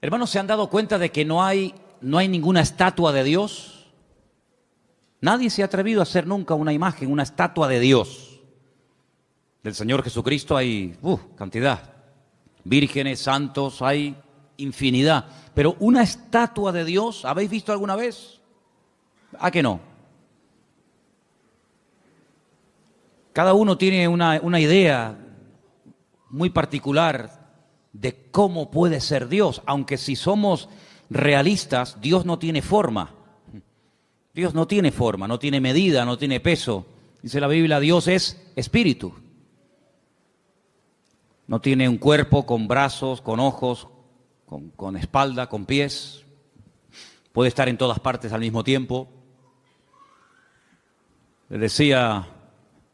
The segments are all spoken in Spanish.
Hermanos, ¿se han dado cuenta de que no hay ninguna estatua de Dios? Nadie se ha atrevido a hacer nunca una imagen, una estatua de Dios. Del Señor Jesucristo hay cantidad. Vírgenes, santos, hay infinidad. Pero una estatua de Dios, ¿habéis visto alguna vez? ¿A que no? Cada uno tiene una idea muy particular de cómo puede ser Dios, aunque si somos realistas, Dios no tiene forma. Dios no tiene forma, no tiene medida, no tiene peso. Dice la Biblia, Dios es espíritu. No tiene un cuerpo con brazos, con ojos, con espalda, con pies. Puede estar en todas partes al mismo tiempo. Le decía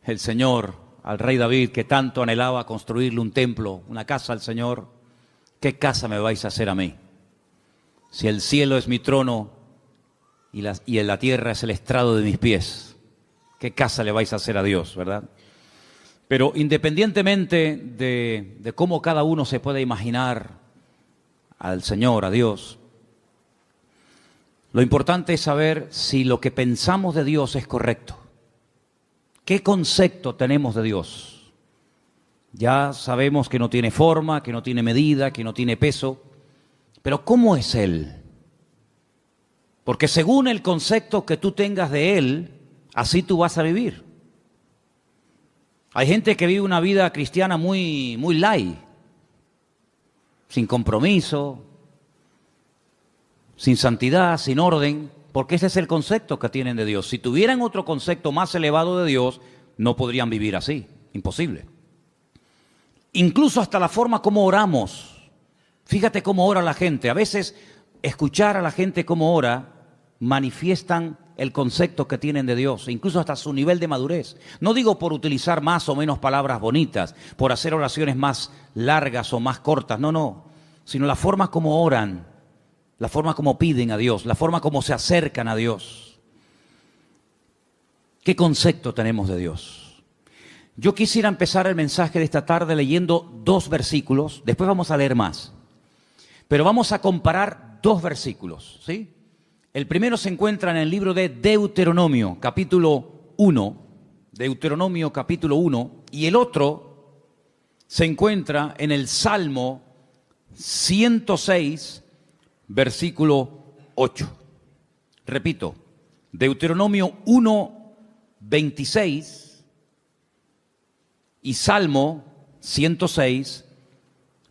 el Señor al rey David, que tanto anhelaba construirle un templo, una casa al Señor: ¿qué casa me vais a hacer a mí? Si el cielo es mi trono y en la tierra es el estrado de mis pies, ¿qué casa le vais a hacer a Dios, verdad? Pero independientemente de cómo cada uno se pueda imaginar al Señor, a Dios, lo importante es saber si lo que pensamos de Dios es correcto. ¿Qué concepto tenemos de Dios? Ya sabemos que no tiene forma, que no tiene medida, que no tiene peso, pero ¿cómo es Él? Porque según el concepto que tú tengas de Él, así tú vas a vivir. Hay gente que vive una vida cristiana muy light, sin compromiso, sin santidad, sin orden, porque ese es el concepto que tienen de Dios. Si tuvieran otro concepto más elevado de Dios, no podrían vivir así, imposible. Incluso hasta la forma como oramos. Fíjate cómo ora la gente. A veces escuchar a la gente cómo ora manifiestan el concepto que tienen de Dios, incluso hasta su nivel de madurez. No digo por utilizar más o menos palabras bonitas, por hacer oraciones más largas o más cortas, no, sino la forma como oran, la forma como piden a Dios, la forma como se acercan a Dios. ¿Qué concepto tenemos de Dios? Yo quisiera empezar el mensaje de esta tarde leyendo 2 versículos, después vamos a leer más, pero vamos a comparar 2 versículos, ¿sí? El primero se encuentra en el libro de Deuteronomio, capítulo 1, Deuteronomio capítulo 1, y el otro se encuentra en el Salmo 106, versículo 8. Repito, Deuteronomio 1, 26 y Salmo 106,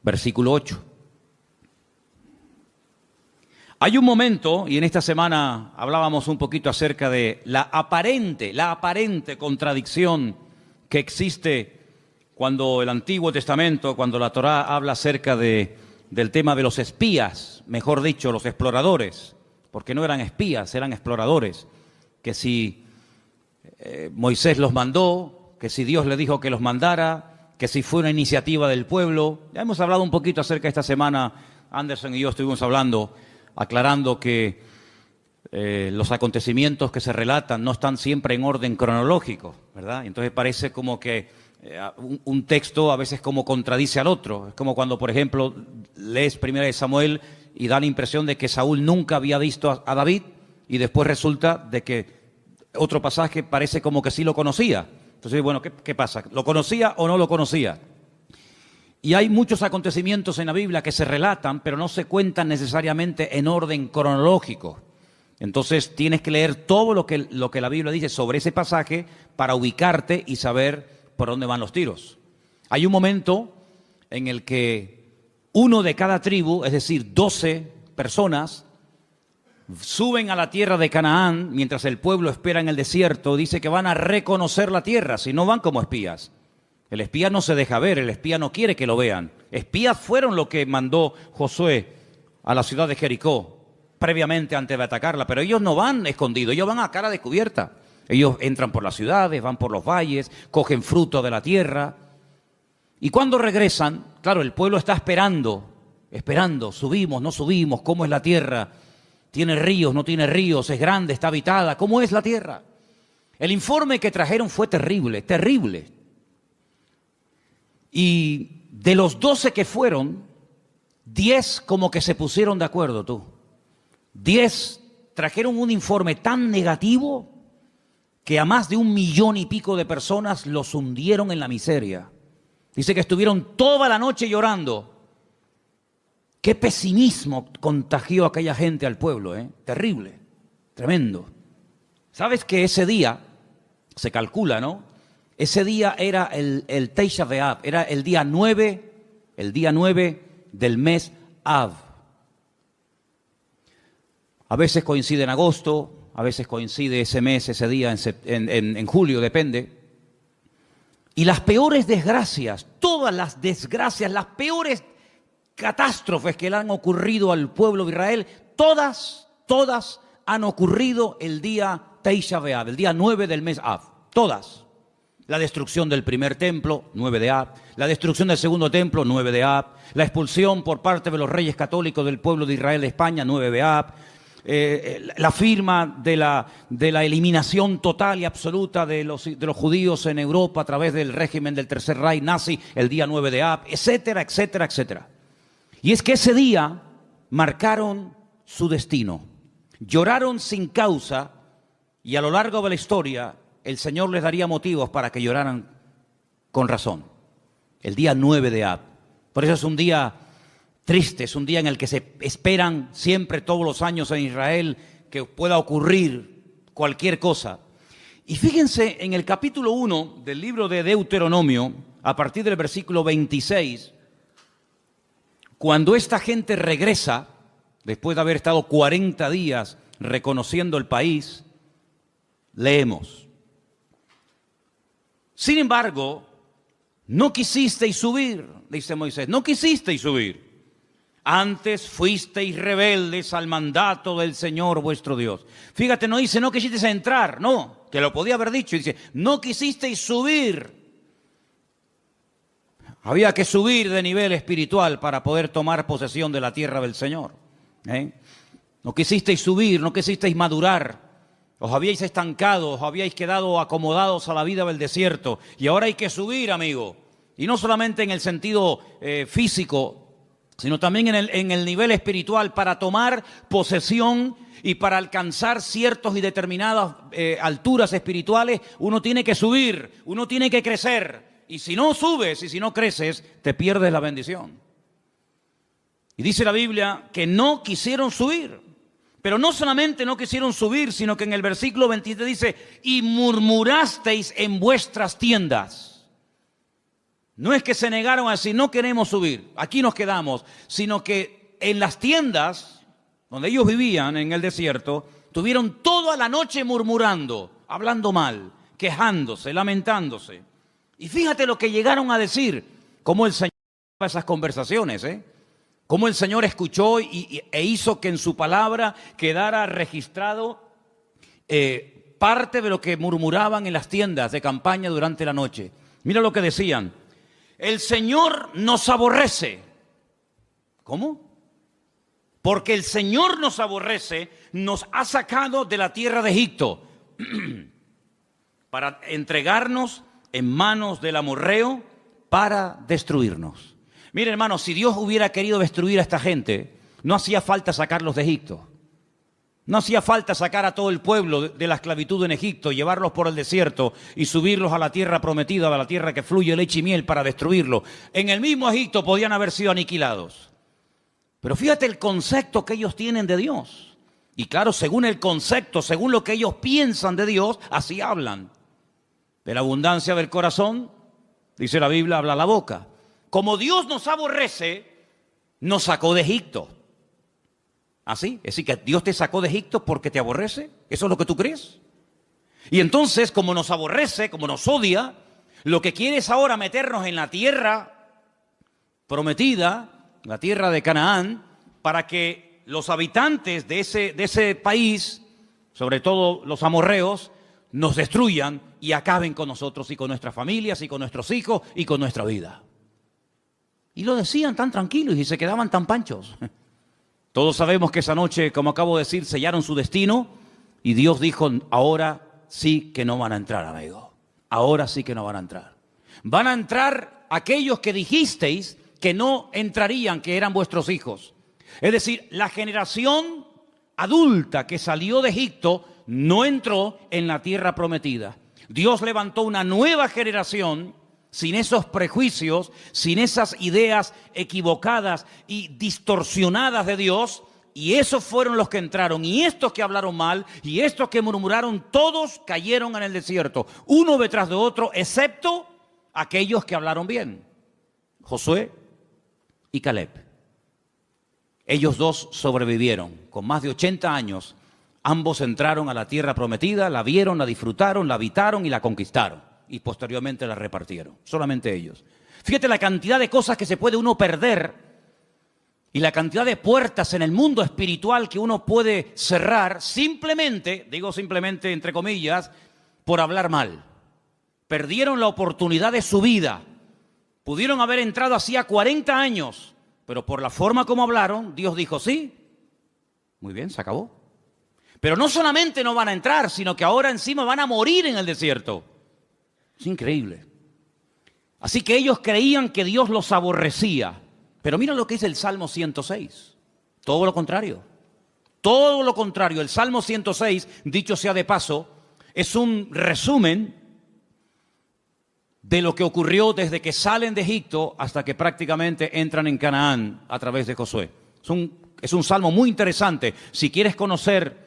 versículo 8. Hay un momento, y en esta semana hablábamos un poquito acerca de la aparente contradicción que existe cuando el Antiguo Testamento, cuando la Torá habla acerca del tema de los espías, mejor dicho, los exploradores, porque no eran espías, eran exploradores, que si Moisés los mandó, que si Dios le dijo que los mandara, que si fue una iniciativa del pueblo. Ya hemos hablado un poquito acerca de esta semana, Anderson y yo estuvimos hablando, aclarando que los acontecimientos que se relatan no están siempre en orden cronológico, ¿verdad? Entonces parece como que un texto a veces como contradice al otro. Es como cuando, por ejemplo, lees 1 Samuel y da la impresión de que Saúl nunca había visto a David y después resulta de que otro pasaje parece como que sí lo conocía. Entonces, bueno, ¿qué pasa? ¿Lo conocía o no lo conocía? Y hay muchos acontecimientos en la Biblia que se relatan, pero no se cuentan necesariamente en orden cronológico. Entonces tienes que leer todo lo que la Biblia dice sobre ese pasaje para ubicarte y saber por dónde van los tiros. Hay un momento en el que uno de cada tribu, es decir, 12 personas, suben a la tierra de Canaán mientras el pueblo espera en el desierto. Dice que van a reconocer la tierra, si no van como espías. El espía no se deja ver, el espía no quiere que lo vean. Espías fueron lo que mandó Josué a la ciudad de Jericó previamente antes de atacarla, pero ellos no van escondidos, ellos van a cara descubierta. Ellos entran por las ciudades, van por los valles, cogen fruto de la tierra. Y cuando regresan, claro, el pueblo está esperando, subimos, no subimos, ¿cómo es la tierra? ¿Tiene ríos, no tiene ríos? ¿Es grande, está habitada? ¿Cómo es la tierra? El informe que trajeron fue terrible, terrible. Y de los 12 que fueron, 10 como que se pusieron de acuerdo, tú. 10 trajeron un informe tan negativo que a más de 1 millón y pico de personas los hundieron en la miseria. Dice que estuvieron toda la noche llorando. Qué pesimismo contagió aquella gente al pueblo, ¿eh? Terrible, tremendo. ¿Sabes que ese día, se calcula, ¿no? Ese día era el Tisha B'Av, era el día 9 del mes Av. A veces coincide en agosto, a veces coincide ese mes, ese día en julio, depende. Y las peores desgracias, todas las desgracias, las peores catástrofes que le han ocurrido al pueblo de Israel, todas han ocurrido el día Tisha B'Av, el día 9 del mes Av, todas. La destrucción del primer templo, 9 de Av, la destrucción del segundo templo, 9 de Av, la expulsión por parte de los reyes católicos del pueblo de Israel de España, 9 de Av, la firma de la eliminación total y absoluta de los judíos en Europa a través del régimen del Tercer Reich nazi, el día 9 de Av, etcétera, etcétera, etcétera. Y es que ese día marcaron su destino, lloraron sin causa y a lo largo de la historia el Señor les daría motivos para que lloraran con razón. El día 9 de Av. Por eso es un día triste, es un día en el que se esperan siempre todos los años en Israel que pueda ocurrir cualquier cosa. Y fíjense en el capítulo 1 del libro de Deuteronomio, a partir del versículo 26, cuando esta gente regresa, después de haber estado 40 días reconociendo el país, leemos. Sin embargo, no quisisteis subir, dice Moisés, no quisisteis subir. Antes fuisteis rebeldes al mandato del Señor vuestro Dios. Fíjate, no dice no quisisteis entrar, no, que lo podía haber dicho. Dice, no quisisteis subir. Había que subir de nivel espiritual para poder tomar posesión de la tierra del Señor. No quisisteis subir, no quisisteis madurar. Os habíais estancado, os habíais quedado acomodados a la vida del desierto. Y ahora hay que subir, amigo. Y no solamente en el sentido físico, sino también en el nivel espiritual, para tomar posesión y para alcanzar ciertas y determinadas alturas espirituales, uno tiene que subir, uno tiene que crecer. Y si no subes y si no creces, te pierdes la bendición. Y dice la Biblia que no quisieron subir. Pero no solamente no quisieron subir, sino que en el versículo 23 dice, y murmurasteis en vuestras tiendas. No es que se negaron a decir, no queremos subir, aquí nos quedamos, sino que en las tiendas donde ellos vivían en el desierto, tuvieron toda la noche murmurando, hablando mal, quejándose, lamentándose. Y fíjate lo que llegaron a decir, cómo el Señor esas conversaciones, cómo el Señor escuchó e hizo que en su palabra quedara registrado parte de lo que murmuraban en las tiendas de campaña durante la noche. Mira lo que decían. El Señor nos aborrece. ¿Cómo? Porque el Señor nos aborrece, nos ha sacado de la tierra de Egipto para entregarnos en manos del amorreo para destruirnos. Mire, hermano, si Dios hubiera querido destruir a esta gente, no hacía falta sacarlos de Egipto. No hacía falta sacar a todo el pueblo de la esclavitud en Egipto, llevarlos por el desierto y subirlos a la tierra prometida, a la tierra que fluye leche y miel para destruirlo. En el mismo Egipto podían haber sido aniquilados. Pero fíjate el concepto que ellos tienen de Dios. Y claro, según el concepto, según lo que ellos piensan de Dios, así hablan. De la abundancia del corazón, dice la Biblia, habla la boca. Como Dios nos aborrece, nos sacó de Egipto. ¿Así? Es decir, que Dios te sacó de Egipto porque te aborrece. ¿Eso es lo que tú crees? Y entonces, como nos aborrece, como nos odia, lo que quiere es ahora meternos en la tierra prometida, la tierra de Canaán, para que los habitantes de ese país, sobre todo los amorreos, nos destruyan y acaben con nosotros y con nuestras familias y con nuestros hijos y con nuestra vida. Y lo decían tan tranquilos y se quedaban tan panchos. Todos sabemos que esa noche, como acabo de decir, sellaron su destino y Dios dijo, ahora sí que no van a entrar, amigo. Ahora sí que no van a entrar. Van a entrar aquellos que dijisteis que no entrarían, que eran vuestros hijos. Es decir, la generación adulta que salió de Egipto no entró en la tierra prometida. Dios levantó una nueva generación sin esos prejuicios, sin esas ideas equivocadas y distorsionadas de Dios, y esos fueron los que entraron, y estos que hablaron mal, y estos que murmuraron, todos cayeron en el desierto, uno detrás de otro, excepto aquellos que hablaron bien, Josué y Caleb. Ellos dos sobrevivieron, con más de 80 años, ambos entraron a la tierra prometida, la vieron, la disfrutaron, la habitaron y la conquistaron, y posteriormente la repartieron, solamente ellos. Fíjate la cantidad de cosas que se puede uno perder, y la cantidad de puertas en el mundo espiritual que uno puede cerrar simplemente, digo simplemente entre comillas, por hablar mal. Perdieron la oportunidad de su vida. Pudieron haber entrado hacía 40 años, pero por la forma como hablaron, Dios dijo sí. Muy bien, se acabó. Pero no solamente no van a entrar, sino que ahora encima van a morir en el desierto. Es increíble. Así que ellos creían que Dios los aborrecía. Pero mira lo que dice el Salmo 106. Todo lo contrario. Todo lo contrario. El Salmo 106, dicho sea de paso, es un resumen de lo que ocurrió desde que salen de Egipto hasta que prácticamente entran en Canaán a través de Josué. Es un salmo muy interesante. Si quieres conocer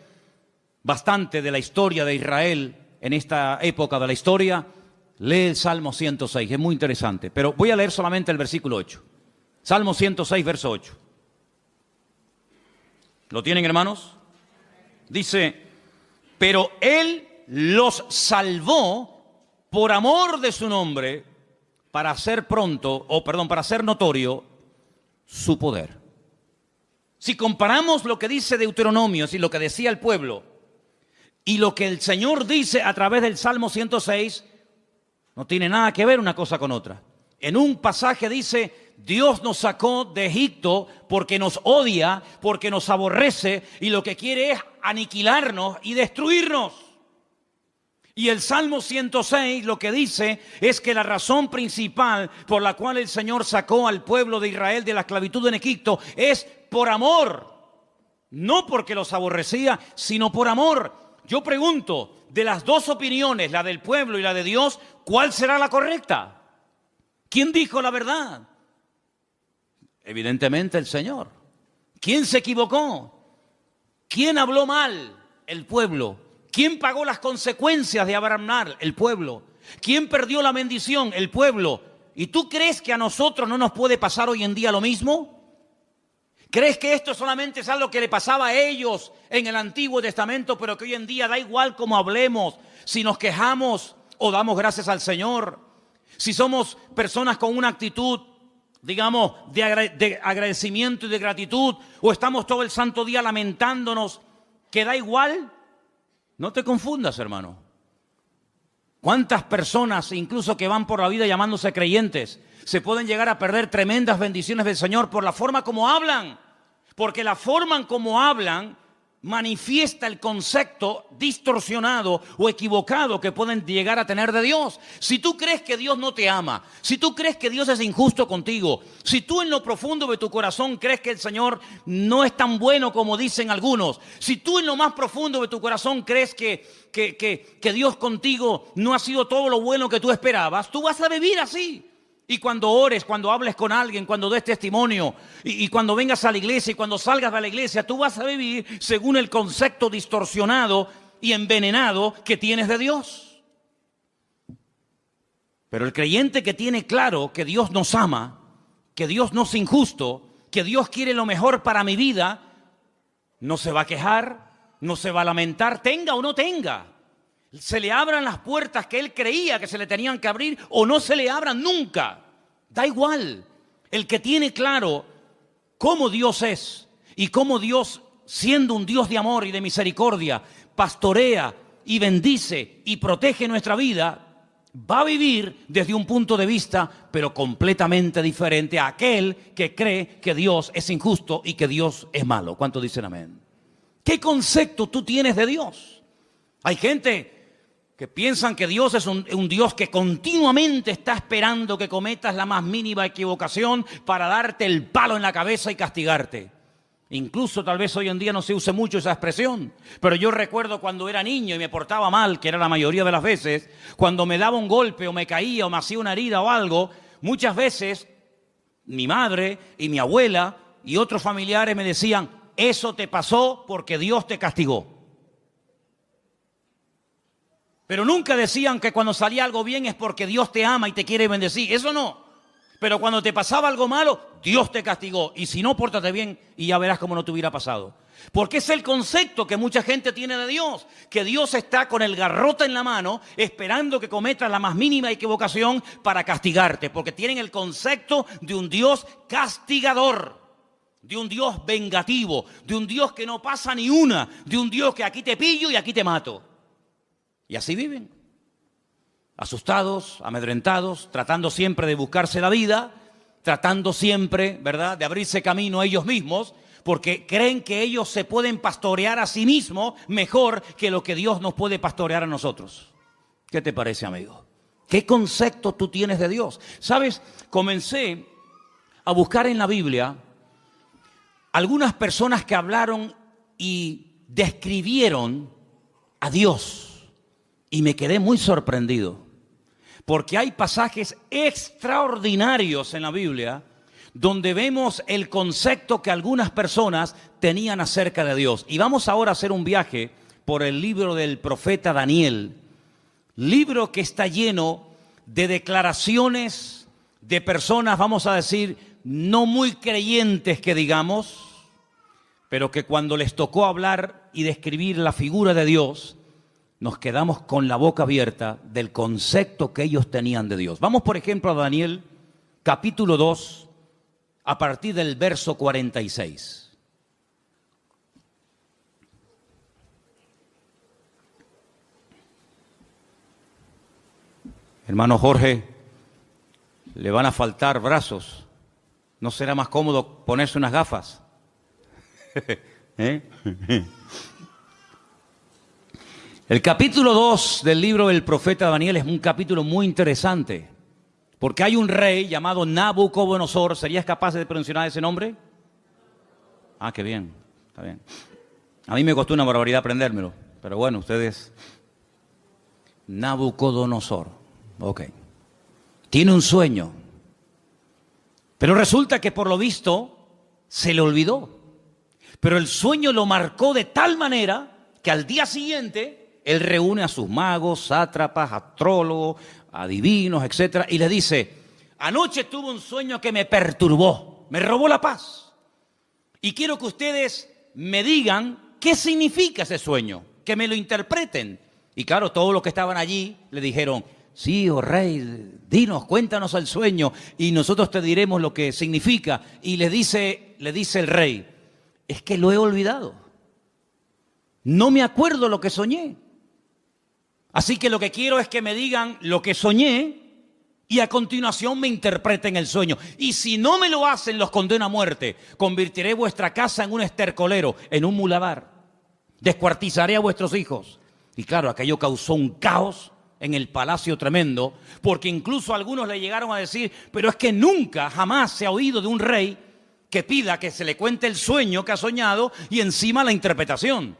bastante de la historia de Israel en esta época de la historia, lee el Salmo 106. Es muy interesante. Pero voy a leer solamente el versículo 8. Salmo 106, verso 8. ¿Lo tienen, hermanos? Dice, pero Él los salvó por amor de su nombre, para hacer para hacer notorio su poder. Si comparamos lo que dice Deuteronomio, y lo que decía el pueblo, y lo que el Señor dice a través del Salmo 106, no tiene nada que ver una cosa con otra. En un pasaje dice, Dios nos sacó de Egipto porque nos odia, porque nos aborrece y lo que quiere es aniquilarnos y destruirnos. Y el Salmo 106 lo que dice es que la razón principal por la cual el Señor sacó al pueblo de Israel de la esclavitud en Egipto es por amor. No porque los aborrecía, sino por amor. Yo pregunto, de las dos opiniones, la del pueblo y la de Dios, ¿cuál será la correcta? ¿Quién dijo la verdad? Evidentemente el Señor. ¿Quién se equivocó? ¿Quién habló mal? El pueblo. ¿Quién pagó las consecuencias de hablar mal? El pueblo. ¿Quién perdió la bendición? El pueblo. ¿Y tú crees que a nosotros no nos puede pasar hoy en día lo mismo? ¿Crees que esto solamente es algo que le pasaba a ellos en el Antiguo Testamento, pero que hoy en día da igual cómo hablemos, si nos quejamos o damos gracias al Señor? Si somos personas con una actitud, digamos, de agradecimiento y de gratitud, o estamos todo el santo día lamentándonos, que da igual. No te confundas, hermano. ¿Cuántas personas, incluso que van por la vida llamándose creyentes, se pueden llegar a perder tremendas bendiciones del Señor por la forma como hablan? Porque la forma en como hablan manifiesta el concepto distorsionado o equivocado que pueden llegar a tener de Dios. Si tú crees que Dios no te ama, si tú crees que Dios es injusto contigo, si tú en lo profundo de tu corazón crees que el Señor no es tan bueno como dicen algunos, si tú en lo más profundo de tu corazón crees que Dios contigo no ha sido todo lo bueno que tú esperabas, tú vas a vivir así. Y cuando ores, cuando hables con alguien, cuando des testimonio y cuando vengas a la iglesia y cuando salgas de la iglesia, tú vas a vivir según el concepto distorsionado y envenenado que tienes de Dios. Pero el creyente que tiene claro que Dios nos ama, que Dios no es injusto, que Dios quiere lo mejor para mi vida, no se va a quejar, no se va a lamentar, tenga o no tenga. Se le abran las puertas que él creía que se le tenían que abrir o no se le abran nunca. Da igual. El que tiene claro cómo Dios es y cómo Dios, siendo un Dios de amor y de misericordia, pastorea y bendice y protege nuestra vida, va a vivir desde un punto de vista pero completamente diferente a aquel que cree que Dios es injusto y que Dios es malo. ¿Cuántos dicen amén? ¿Qué concepto tú tienes de Dios? Hay gente que piensan que Dios es un Dios que continuamente está esperando que cometas la más mínima equivocación para darte el palo en la cabeza y castigarte. Incluso tal vez hoy en día no se use mucho esa expresión, pero yo recuerdo cuando era niño y me portaba mal, que era la mayoría de las veces, cuando me daba un golpe o me caía o me hacía una herida o algo, muchas veces mi madre y mi abuela y otros familiares me decían, eso te pasó porque Dios te castigó. Pero nunca decían que cuando salía algo bien es porque Dios te ama y te quiere bendecir. Eso no. Pero cuando te pasaba algo malo, Dios te castigó. Y si no, pórtate bien y ya verás cómo no te hubiera pasado. Porque es el concepto que mucha gente tiene de Dios. Que Dios está con el garrote en la mano esperando que cometas la más mínima equivocación para castigarte. Porque tienen el concepto de un Dios castigador. De un Dios vengativo. De un Dios que no pasa ni una. De un Dios que aquí te pillo y aquí te mato. Y así viven, asustados, amedrentados, tratando siempre de buscarse la vida, tratando siempre, ¿verdad?, de abrirse camino a ellos mismos, porque creen que ellos se pueden pastorear a sí mismos mejor que lo que Dios nos puede pastorear a nosotros. ¿Qué te parece, amigo? ¿Qué concepto tú tienes de Dios? ¿Sabes? Comencé a buscar en la Biblia algunas personas que hablaron y describieron a Dios. Y me quedé muy sorprendido, porque hay pasajes extraordinarios en la Biblia donde vemos el concepto que algunas personas tenían acerca de Dios. Y vamos ahora a hacer un viaje por el libro del profeta Daniel, libro que está lleno de declaraciones de personas, vamos a decir, no muy creyentes que digamos, pero que cuando les tocó hablar y describir la figura de Dios, nos quedamos con la boca abierta del concepto que ellos tenían de Dios. Vamos, por ejemplo, a Daniel, capítulo 2, a partir del verso 46. Hermano Jorge, le van a faltar brazos. ¿No será más cómodo ponerse unas gafas? ¿Eh? El capítulo 2 del libro del profeta Daniel es un capítulo muy interesante, porque hay un rey llamado Nabucodonosor. ¿Serías capaz de pronunciar ese nombre? Ah, qué bien, está bien. A mí me costó una barbaridad aprendérmelo, pero bueno, ustedes... Nabucodonosor, ok. Tiene un sueño, pero resulta que por lo visto se le olvidó. Pero el sueño lo marcó de tal manera que al día siguiente... Él reúne a sus magos, sátrapas, astrólogos, adivinos, etc. Y les dice, anoche tuve un sueño que me perturbó, me robó la paz. Y quiero que ustedes me digan qué significa ese sueño, que me lo interpreten. Y claro, todos los que estaban allí le dijeron, sí, oh rey, dinos, cuéntanos el sueño y nosotros te diremos lo que significa. Y le dice el rey, es que lo he olvidado. No me acuerdo lo que soñé. Así que lo que quiero es que me digan lo que soñé y a continuación me interpreten el sueño. Y si no me lo hacen, los condeno a muerte. Convertiré vuestra casa en un estercolero, en un muladar. Descuartizaré a vuestros hijos. Y claro, aquello causó un caos en el palacio tremendo, porque incluso algunos le llegaron a decir, pero es que nunca, jamás se ha oído de un rey que pida que se le cuente el sueño que ha soñado y encima la interpretación.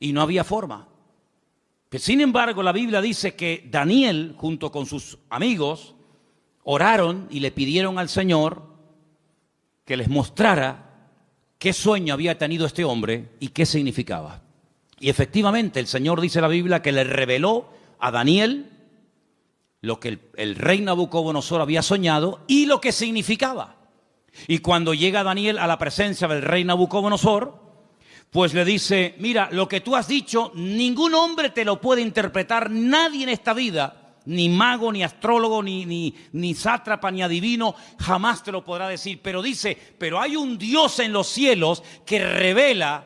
Y no había forma. Sin embargo, la Biblia dice que Daniel, junto con sus amigos, oraron y le pidieron al Señor que les mostrara qué sueño había tenido este hombre y qué significaba. Y efectivamente, el Señor dice en la Biblia que le reveló a Daniel lo que el rey Nabucodonosor había soñado y lo que significaba. Y cuando llega Daniel a la presencia del rey Nabucodonosor, pues le dice, mira, lo que tú has dicho, ningún hombre te lo puede interpretar, nadie en esta vida, ni mago, ni astrólogo, ni sátrapa, ni adivino, jamás te lo podrá decir. Pero dice, pero hay un Dios en los cielos que revela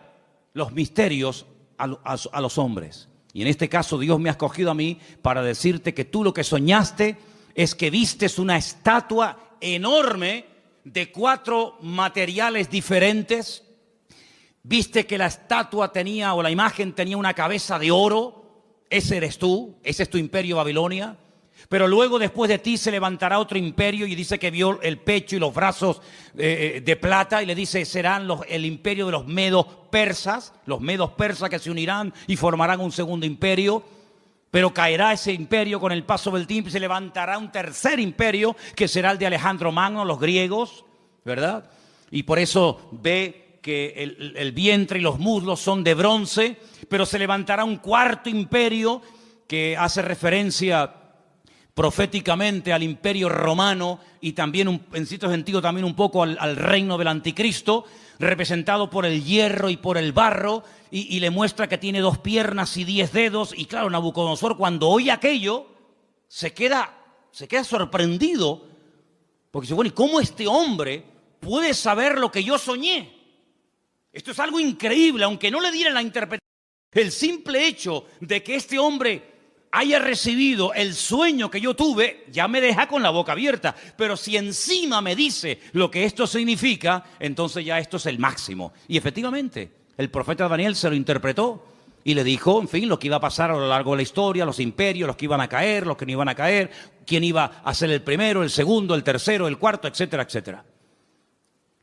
los misterios a los hombres. Y en este caso Dios me ha escogido a mí para decirte que tú lo que soñaste es que vistes una estatua enorme de 4 materiales diferentes. Viste que la estatua tenía, o la imagen tenía una cabeza de oro, ese eres tú, ese es tu imperio Babilonia. Pero luego después de ti se levantará otro imperio, y dice que vio el pecho y los brazos de plata, y le dice serán el imperio de los medos persas que se unirán y formarán un segundo imperio. Pero caerá ese imperio con el paso del tiempo y se levantará un tercer imperio que será el de Alejandro Magno, los griegos, ¿verdad? Y por eso ve que el vientre y los muslos son de bronce, pero se levantará un cuarto imperio que hace referencia proféticamente al imperio romano y también en cierto sentido también un poco al reino del anticristo, representado por el hierro y por el barro, y le muestra que tiene 2 piernas y 10 dedos. Y claro, Nabucodonosor, cuando oye aquello, se queda sorprendido, porque dice, bueno, ¿y cómo este hombre puede saber lo que yo soñé? Esto es algo increíble, aunque no le diera la interpretación. El simple hecho de que este hombre haya recibido el sueño que yo tuve, ya me deja con la boca abierta. Pero si encima me dice lo que esto significa, entonces ya esto es el máximo. Y efectivamente, el profeta Daniel se lo interpretó y le dijo, en fin, lo que iba a pasar a lo largo de la historia, los imperios, los que iban a caer, los que no iban a caer, quién iba a ser el primero, el segundo, el tercero, el cuarto, etcétera, etcétera.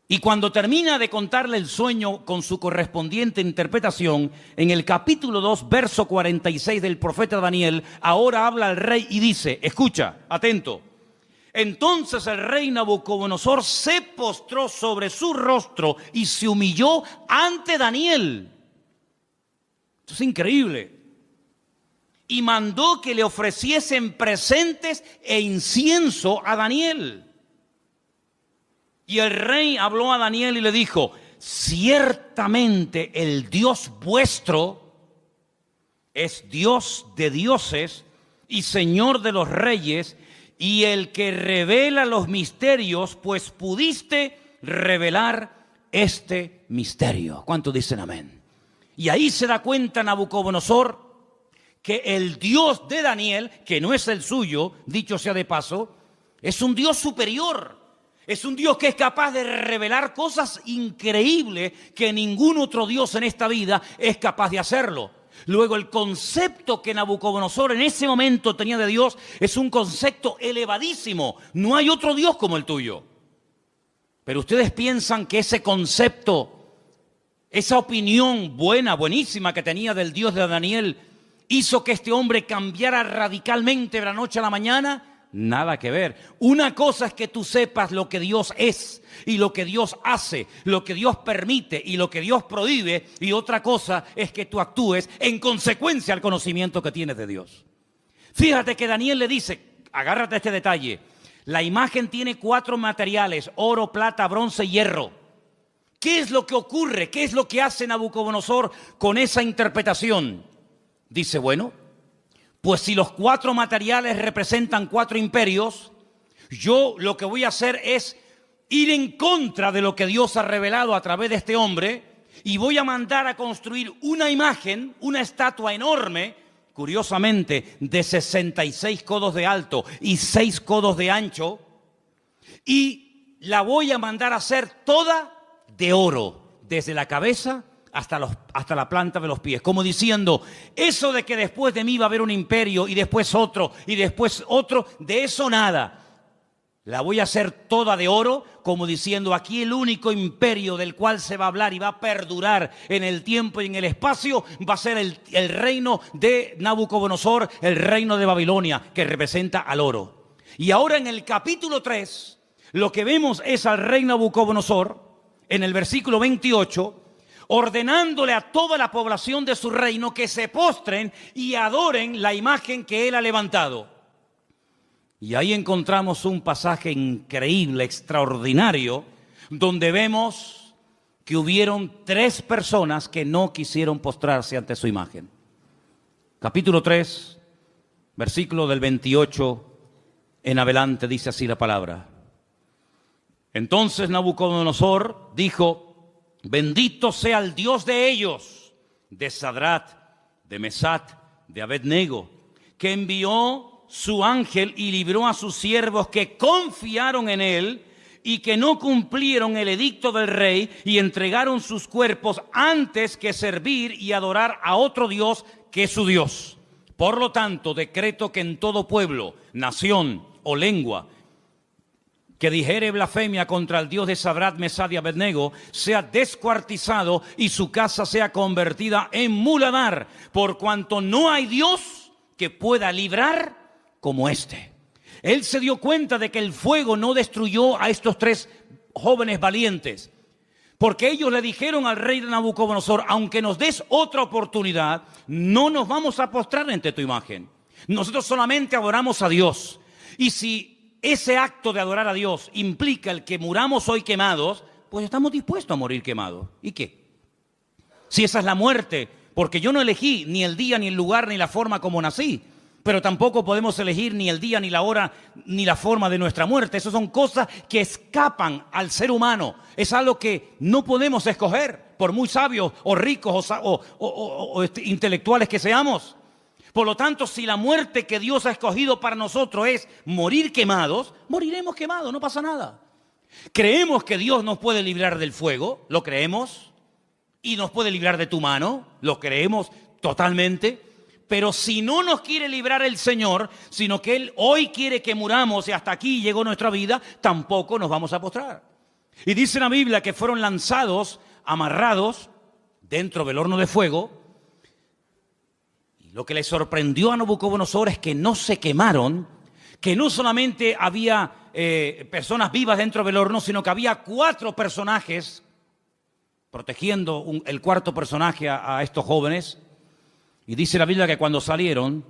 Y cuando termina de contarle el sueño con su correspondiente interpretación, en el capítulo 2, verso 46 del profeta Daniel, ahora habla el rey y dice, escucha, atento. Entonces el rey Nabucodonosor se postró sobre su rostro y se humilló ante Daniel. Esto es increíble. Y mandó que le ofreciesen presentes e incienso a Daniel. Y el rey habló a Daniel y le dijo, ciertamente el Dios vuestro es Dios de dioses y Señor de los reyes, y el que revela los misterios, pues pudiste revelar este misterio. ¿Cuántos dicen amén? Y ahí se da cuenta Nabucodonosor que el Dios de Daniel, que no es el suyo, dicho sea de paso, es un Dios superior. Es un Dios que es capaz de revelar cosas increíbles que ningún otro Dios en esta vida es capaz de hacerlo. Luego, el concepto que Nabucodonosor en ese momento tenía de Dios es un concepto elevadísimo. No hay otro Dios como el tuyo. Pero ustedes piensan que ese concepto, esa opinión buenísima que tenía del Dios de Daniel, hizo que este hombre cambiara radicalmente de la noche a la mañana. Nada que ver. Una cosa es que tú sepas lo que Dios es y lo que Dios hace, lo que Dios permite y lo que Dios prohíbe, y otra cosa es que tú actúes en consecuencia al conocimiento que tienes de Dios. Fíjate que Daniel le dice, agárrate a este detalle, la imagen tiene 4 materiales, oro, plata, bronce y hierro. ¿Qué es lo que ocurre? ¿Qué es lo que hace Nabucodonosor con esa interpretación? Dice, bueno, pues si los 4 materiales representan 4 imperios, yo lo que voy a hacer es ir en contra de lo que Dios ha revelado a través de este hombre, y voy a mandar a construir una imagen, una estatua enorme, curiosamente de 66 codos de alto y 6 codos de ancho, y la voy a mandar a hacer toda de oro, desde la cabeza hasta la planta de los pies, como diciendo, eso de que después de mí va a haber un imperio y después otro y después otro, de eso nada. La voy a hacer toda de oro, como diciendo, aquí el único imperio del cual se va a hablar y va a perdurar en el tiempo y en el espacio va a ser el reino de Nabucodonosor, el reino de Babilonia, que representa al oro. Y ahora en el capítulo 3, lo que vemos es al rey Nabucodonosor, en el versículo 28, ordenándole a toda la población de su reino que se postren y adoren la imagen que él ha levantado. Y ahí encontramos un pasaje increíble, extraordinario, donde vemos que hubieron 3 personas que no quisieron postrarse ante su imagen. Capítulo 3, versículo del 28 en adelante, dice así la palabra. Entonces Nabucodonosor dijo, bendito sea el Dios de ellos, de Sadrat, de Mesat, de Abednego, que envió su ángel y libró a sus siervos que confiaron en él y que no cumplieron el edicto del rey y entregaron sus cuerpos antes que servir y adorar a otro Dios que es su Dios. Por lo tanto, decreto que en todo pueblo, nación o lengua que dijere blasfemia contra el Dios de Sadrach, Mesach y Abednego, sea descuartizado y su casa sea convertida en muladar, por cuanto no hay Dios que pueda librar como este. Él se dio cuenta de que el fuego no destruyó a estos tres jóvenes valientes, porque ellos le dijeron al rey de Nabucodonosor: aunque nos des otra oportunidad, no nos vamos a postrar ante tu imagen. Nosotros solamente adoramos a Dios. Y si ese acto de adorar a Dios implica el que muramos hoy quemados, pues estamos dispuestos a morir quemados. ¿Y qué? Si esa es la muerte, porque yo no elegí ni el día, ni el lugar, ni la forma como nací, pero tampoco podemos elegir ni el día, ni la hora, ni la forma de nuestra muerte. Esas son cosas que escapan al ser humano. Es algo que no podemos escoger, por muy sabios o ricos o intelectuales que seamos. Por lo tanto, si la muerte que Dios ha escogido para nosotros es morir quemados, moriremos quemados, no pasa nada. ¿Creemos que Dios nos puede librar del fuego? ¿Lo creemos? ¿Y nos puede librar de tu mano? ¿Lo creemos totalmente? Pero si no nos quiere librar el Señor, sino que Él hoy quiere que muramos y hasta aquí llegó nuestra vida, tampoco nos vamos a postrar. Y dice la Biblia que fueron lanzados, amarrados, dentro del horno de fuego. Lo que le sorprendió a Nabucodonosor es que no se quemaron, que no solamente había personas vivas dentro del horno, sino que había 4 personajes protegiendo el cuarto personaje a estos jóvenes. Y dice la Biblia que cuando salieron,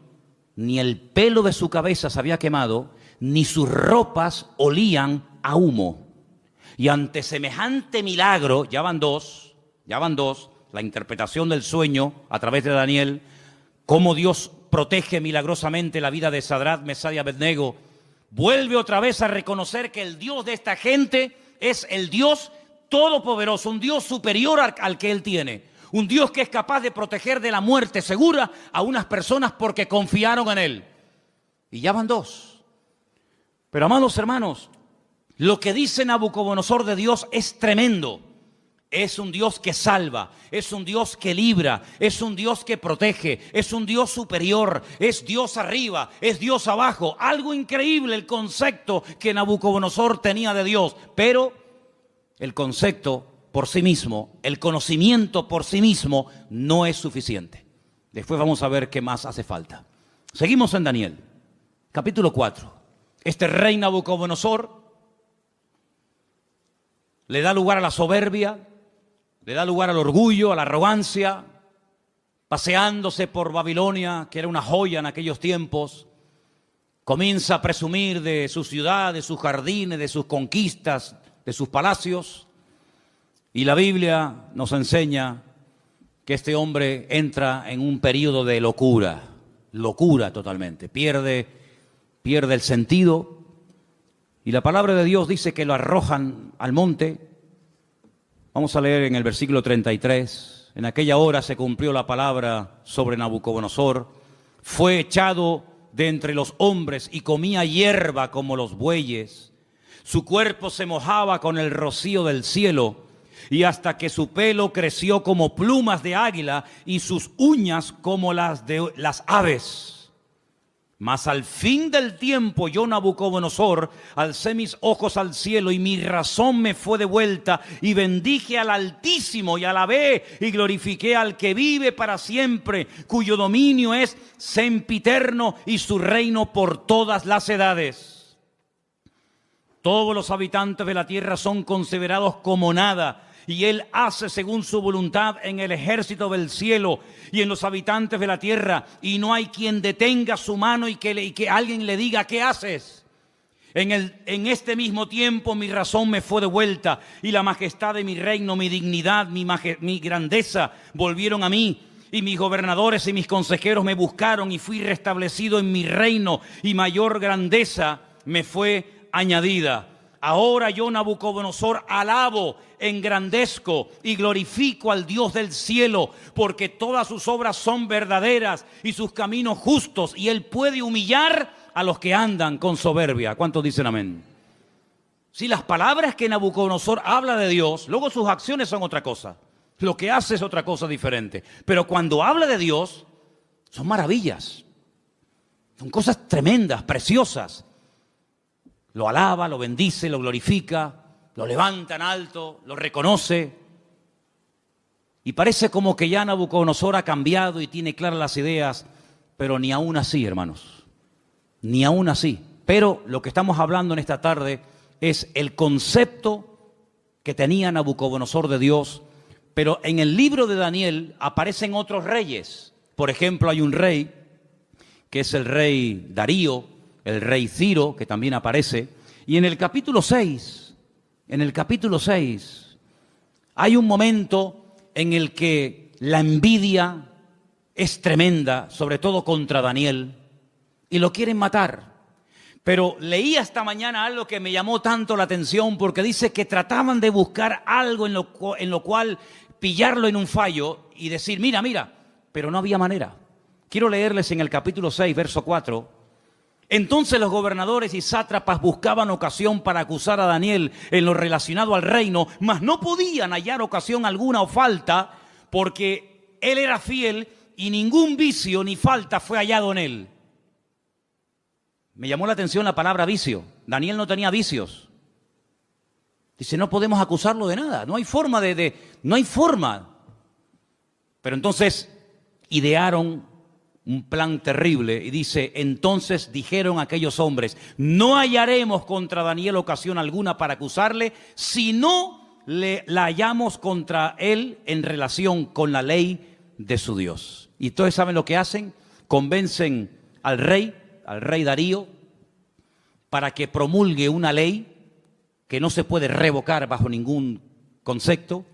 ni el pelo de su cabeza se había quemado, ni sus ropas olían a humo. Y ante semejante milagro, ya van dos, la interpretación del sueño a través de Daniel, cómo Dios protege milagrosamente la vida de Sadrach, Mesach y Abednego, vuelve otra vez a reconocer que el Dios de esta gente es el Dios todopoderoso, un Dios superior al que Él tiene, un Dios que es capaz de proteger de la muerte segura a unas personas porque confiaron en Él. Y ya van 2. Pero amados hermanos, lo que dice Nabucodonosor de Dios es tremendo. Es un Dios que salva, es un Dios que libra, es un Dios que protege, es un Dios superior, es Dios arriba, es Dios abajo. Algo increíble el concepto que Nabucodonosor tenía de Dios. Pero el concepto por sí mismo, el conocimiento por sí mismo no es suficiente. Después vamos a ver qué más hace falta. Seguimos en Daniel, capítulo 4. Este rey Nabucodonosor le da lugar a la soberbia, le da lugar al orgullo, a la arrogancia, paseándose por Babilonia, que era una joya en aquellos tiempos. Comienza a presumir de su ciudad, de sus jardines, de sus conquistas, de sus palacios. Y la Biblia nos enseña que este hombre entra en un periodo de locura totalmente. Pierde el sentido. Y la palabra de Dios dice que lo arrojan al monte. Vamos a leer en el versículo 33. En aquella hora se cumplió la palabra sobre Nabucodonosor. Fue echado de entre los hombres y comía hierba como los bueyes. Su cuerpo se mojaba con el rocío del cielo, y hasta que su pelo creció como plumas de águila y sus uñas como las de las aves. Mas al fin del tiempo yo, Nabucodonosor, alcé mis ojos al cielo y mi razón me fue devuelta y bendije al Altísimo y alabé y glorifiqué al que vive para siempre, cuyo dominio es sempiterno y su reino por todas las edades. Todos los habitantes de la tierra son considerados como nada, y Él hace según su voluntad en el ejército del cielo y en los habitantes de la tierra, y no hay quien detenga su mano y que alguien le diga: ¿qué haces? En este mismo tiempo mi razón me fue devuelta, y la majestad de mi reino, mi dignidad, mi grandeza volvieron a mí. Y mis gobernadores y mis consejeros me buscaron, y fui restablecido en mi reino, y mayor grandeza me fue añadida. Ahora yo, Nabucodonosor, alabo, engrandezco y glorifico al Dios del cielo, porque todas sus obras son verdaderas y sus caminos justos, y Él puede humillar a los que andan con soberbia. ¿Cuántos dicen amén? Si las palabras que Nabucodonosor habla de Dios, luego sus acciones son otra cosa. Lo que hace es otra cosa diferente. Pero cuando habla de Dios, son maravillas. Son cosas tremendas, preciosas. Lo alaba, lo bendice, lo glorifica, lo levanta en alto, lo reconoce. Y parece como que ya Nabucodonosor ha cambiado y tiene claras las ideas, pero ni aún así, hermanos, ni aún así. Pero lo que estamos hablando en esta tarde es el concepto que tenía Nabucodonosor de Dios. Pero en el libro de Daniel aparecen otros reyes. Por ejemplo, hay un rey que es el rey Darío, el rey Ciro, que también aparece. Y en el capítulo 6, hay un momento en el que la envidia es tremenda, sobre todo contra Daniel, y lo quieren matar. Pero leí esta mañana algo que me llamó tanto la atención, porque dice que trataban de buscar algo en lo cual pillarlo en un fallo y decir, mira, pero no había manera. Quiero leerles en el capítulo 6, verso 4. Entonces los gobernadores y sátrapas buscaban ocasión para acusar a Daniel en lo relacionado al reino, mas no podían hallar ocasión alguna o falta, porque él era fiel y ningún vicio ni falta fue hallado en él. Me llamó la atención la palabra vicio. Daniel no tenía vicios. Dice, no podemos acusarlo de nada. No hay forma no hay forma. Pero entonces idearon un plan terrible y dice, entonces dijeron aquellos hombres, no hallaremos contra Daniel ocasión alguna para acusarle, si no la hallamos contra él en relación con la ley de su Dios. Y todos saben lo que hacen, convencen al rey Darío, para que promulgue una ley que no se puede revocar bajo ningún concepto,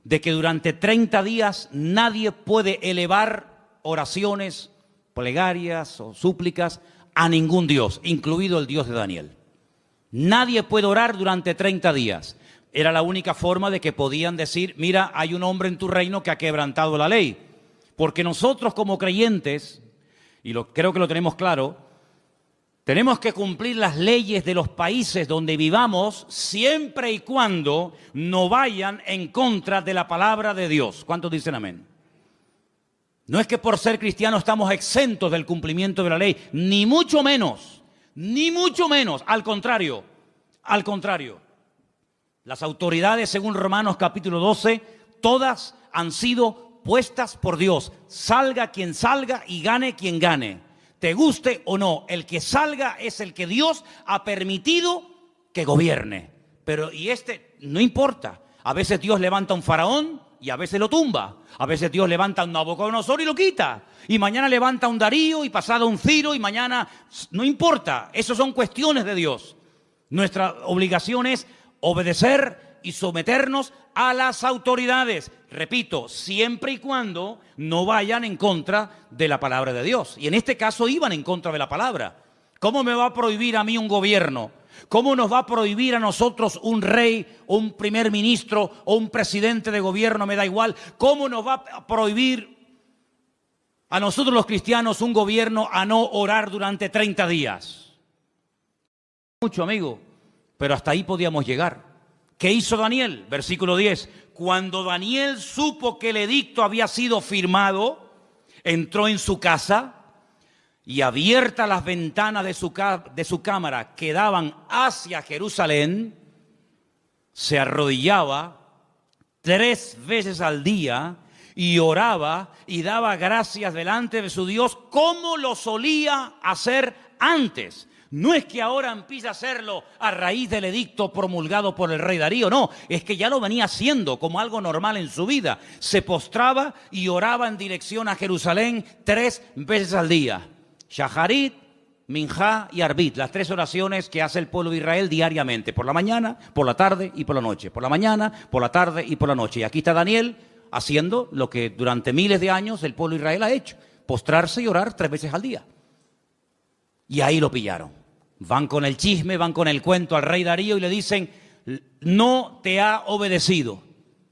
de que durante 30 días nadie puede elevar oraciones, plegarias o súplicas a ningún Dios, incluido el Dios de Daniel. Nadie puede orar durante 30 días. Era la única forma de que podían decir, mira, hay un hombre en tu reino que ha quebrantado la ley. Porque nosotros como creyentes, y creo que lo tenemos claro, tenemos que cumplir las leyes de los países donde vivamos siempre y cuando no vayan en contra de la palabra de Dios. ¿Cuántos dicen amén? No es que por ser cristianos estamos exentos del cumplimiento de la ley, ni mucho menos, al contrario. Las autoridades, según Romanos capítulo 12, todas han sido puestas por Dios. Salga quien salga y gane quien gane. Te guste o no, el que salga es el que Dios ha permitido que gobierne. Pero no importa. A veces Dios levanta un faraón y a veces lo tumba. A veces Dios levanta un Nabucodonosor y lo quita. Y mañana levanta un Darío y pasado un Ciro y mañana... No importa, esas son cuestiones de Dios. Nuestra obligación es obedecer y someternos a las autoridades. Repito, siempre y cuando no vayan en contra de la palabra de Dios. Y en este caso iban en contra de la palabra. ¿Cómo me va a prohibir a mí un gobierno? ¿Cómo nos va a prohibir a nosotros un rey, o un primer ministro o un presidente de gobierno? Me da igual. ¿Cómo nos va a prohibir a nosotros los cristianos un gobierno a no orar durante 30 días? Mucho, amigo, pero hasta ahí podíamos llegar. ¿Qué hizo Daniel? Versículo 10. Cuando Daniel supo que el edicto había sido firmado, entró en su casa y abiertas las ventanas de su cámara que daban hacia Jerusalén, se arrodillaba 3 veces al día y oraba y daba gracias delante de su Dios como lo solía hacer antes. No es que ahora empiece a hacerlo a raíz del edicto promulgado por el rey Darío, no, es que ya lo venía haciendo como algo normal en su vida. Se postraba y oraba en dirección a Jerusalén 3 veces al día. Shaharit, Minjá y Arbit, las 3 oraciones que hace el pueblo de Israel diariamente, por la mañana, por la tarde y por la noche. Por la mañana, por la tarde y por la noche. Y aquí está Daniel haciendo lo que durante miles de años el pueblo de Israel ha hecho, postrarse y orar 3 veces al día. Y ahí lo pillaron. Van con el chisme, van con el cuento al rey Darío y le dicen, no te ha obedecido.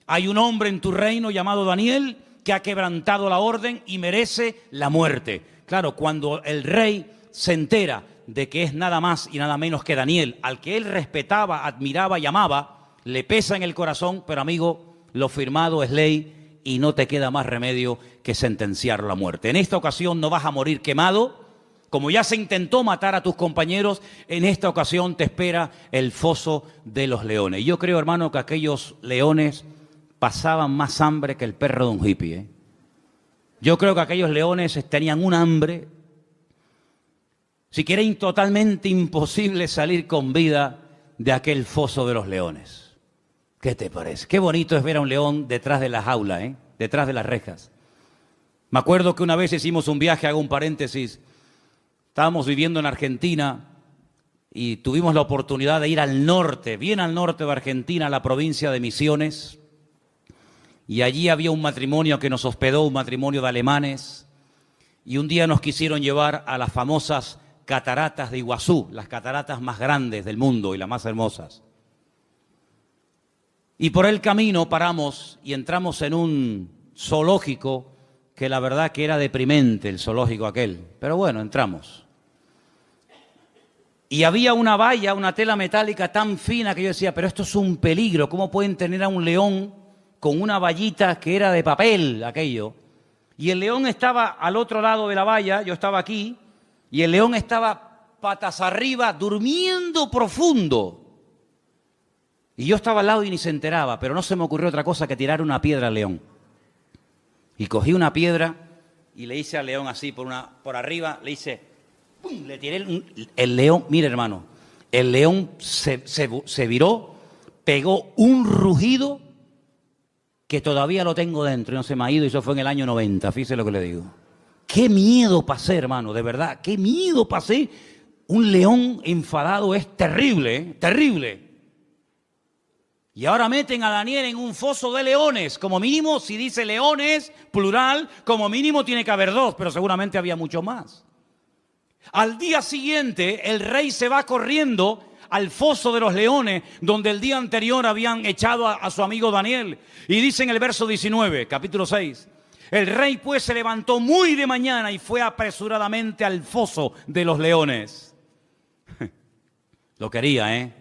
Hay un hombre en tu reino llamado Daniel que ha quebrantado la orden y merece la muerte. Claro, cuando el rey se entera de que es nada más y nada menos que Daniel, al que él respetaba, admiraba y amaba, le pesa en el corazón, pero amigo, lo firmado es ley y no te queda más remedio que sentenciarlo a muerte. En esta ocasión no vas a morir quemado, Como ya se intentó matar a tus compañeros, en esta ocasión te espera el foso de los leones. Y yo creo, hermano, que aquellos leones pasaban más hambre que el perro de un hippie, ¿eh? Yo creo que aquellos leones tenían un hambre, si quieren, totalmente imposible salir con vida de aquel foso de los leones. ¿Qué te parece? Qué bonito es ver a un león detrás de la jaula, ¿eh? Detrás de las rejas. Me acuerdo que una vez hicimos un viaje, hago un paréntesis, estábamos viviendo en Argentina y tuvimos la oportunidad de ir al norte, bien al norte de Argentina, a la provincia de Misiones. Y allí había un matrimonio que nos hospedó, un matrimonio de alemanes. Y un día nos quisieron llevar a las famosas cataratas de Iguazú, las cataratas más grandes del mundo y las más hermosas. Y por el camino paramos y entramos en un zoológico que la verdad que era deprimente, el zoológico aquel. Pero bueno, entramos. Y había una valla, una tela metálica tan fina que yo decía, pero esto es un peligro. ¿Cómo pueden tener a un león con una vallita que era de papel, aquello? Y el león estaba al otro lado de la valla, yo estaba aquí, y el león estaba patas arriba, durmiendo profundo. Y yo estaba al lado y ni se enteraba, pero no se me ocurrió otra cosa que tirar una piedra al león. Y cogí una piedra y le hice al león así por arriba, le hice... ¡Pum! Le tiré el león, mire hermano, el león se viró, pegó un rugido que todavía lo tengo dentro y no se me ha ido, y eso fue en el año 90, fíjese lo que le digo. Qué miedo pasé, hermano, de verdad, qué miedo pasé. Un león enfadado es terrible, ¿eh? Terrible. Y ahora meten a Daniel en un foso de leones. Como mínimo, si dice leones, plural, como mínimo tiene que haber dos, pero seguramente había mucho más. Al día siguiente, el rey se va corriendo al foso de los leones, donde el día anterior habían echado a su amigo Daniel. Y dice en el verso 19, capítulo 6, el rey pues se levantó muy de mañana y fue apresuradamente al foso de los leones. Lo quería, ¿eh?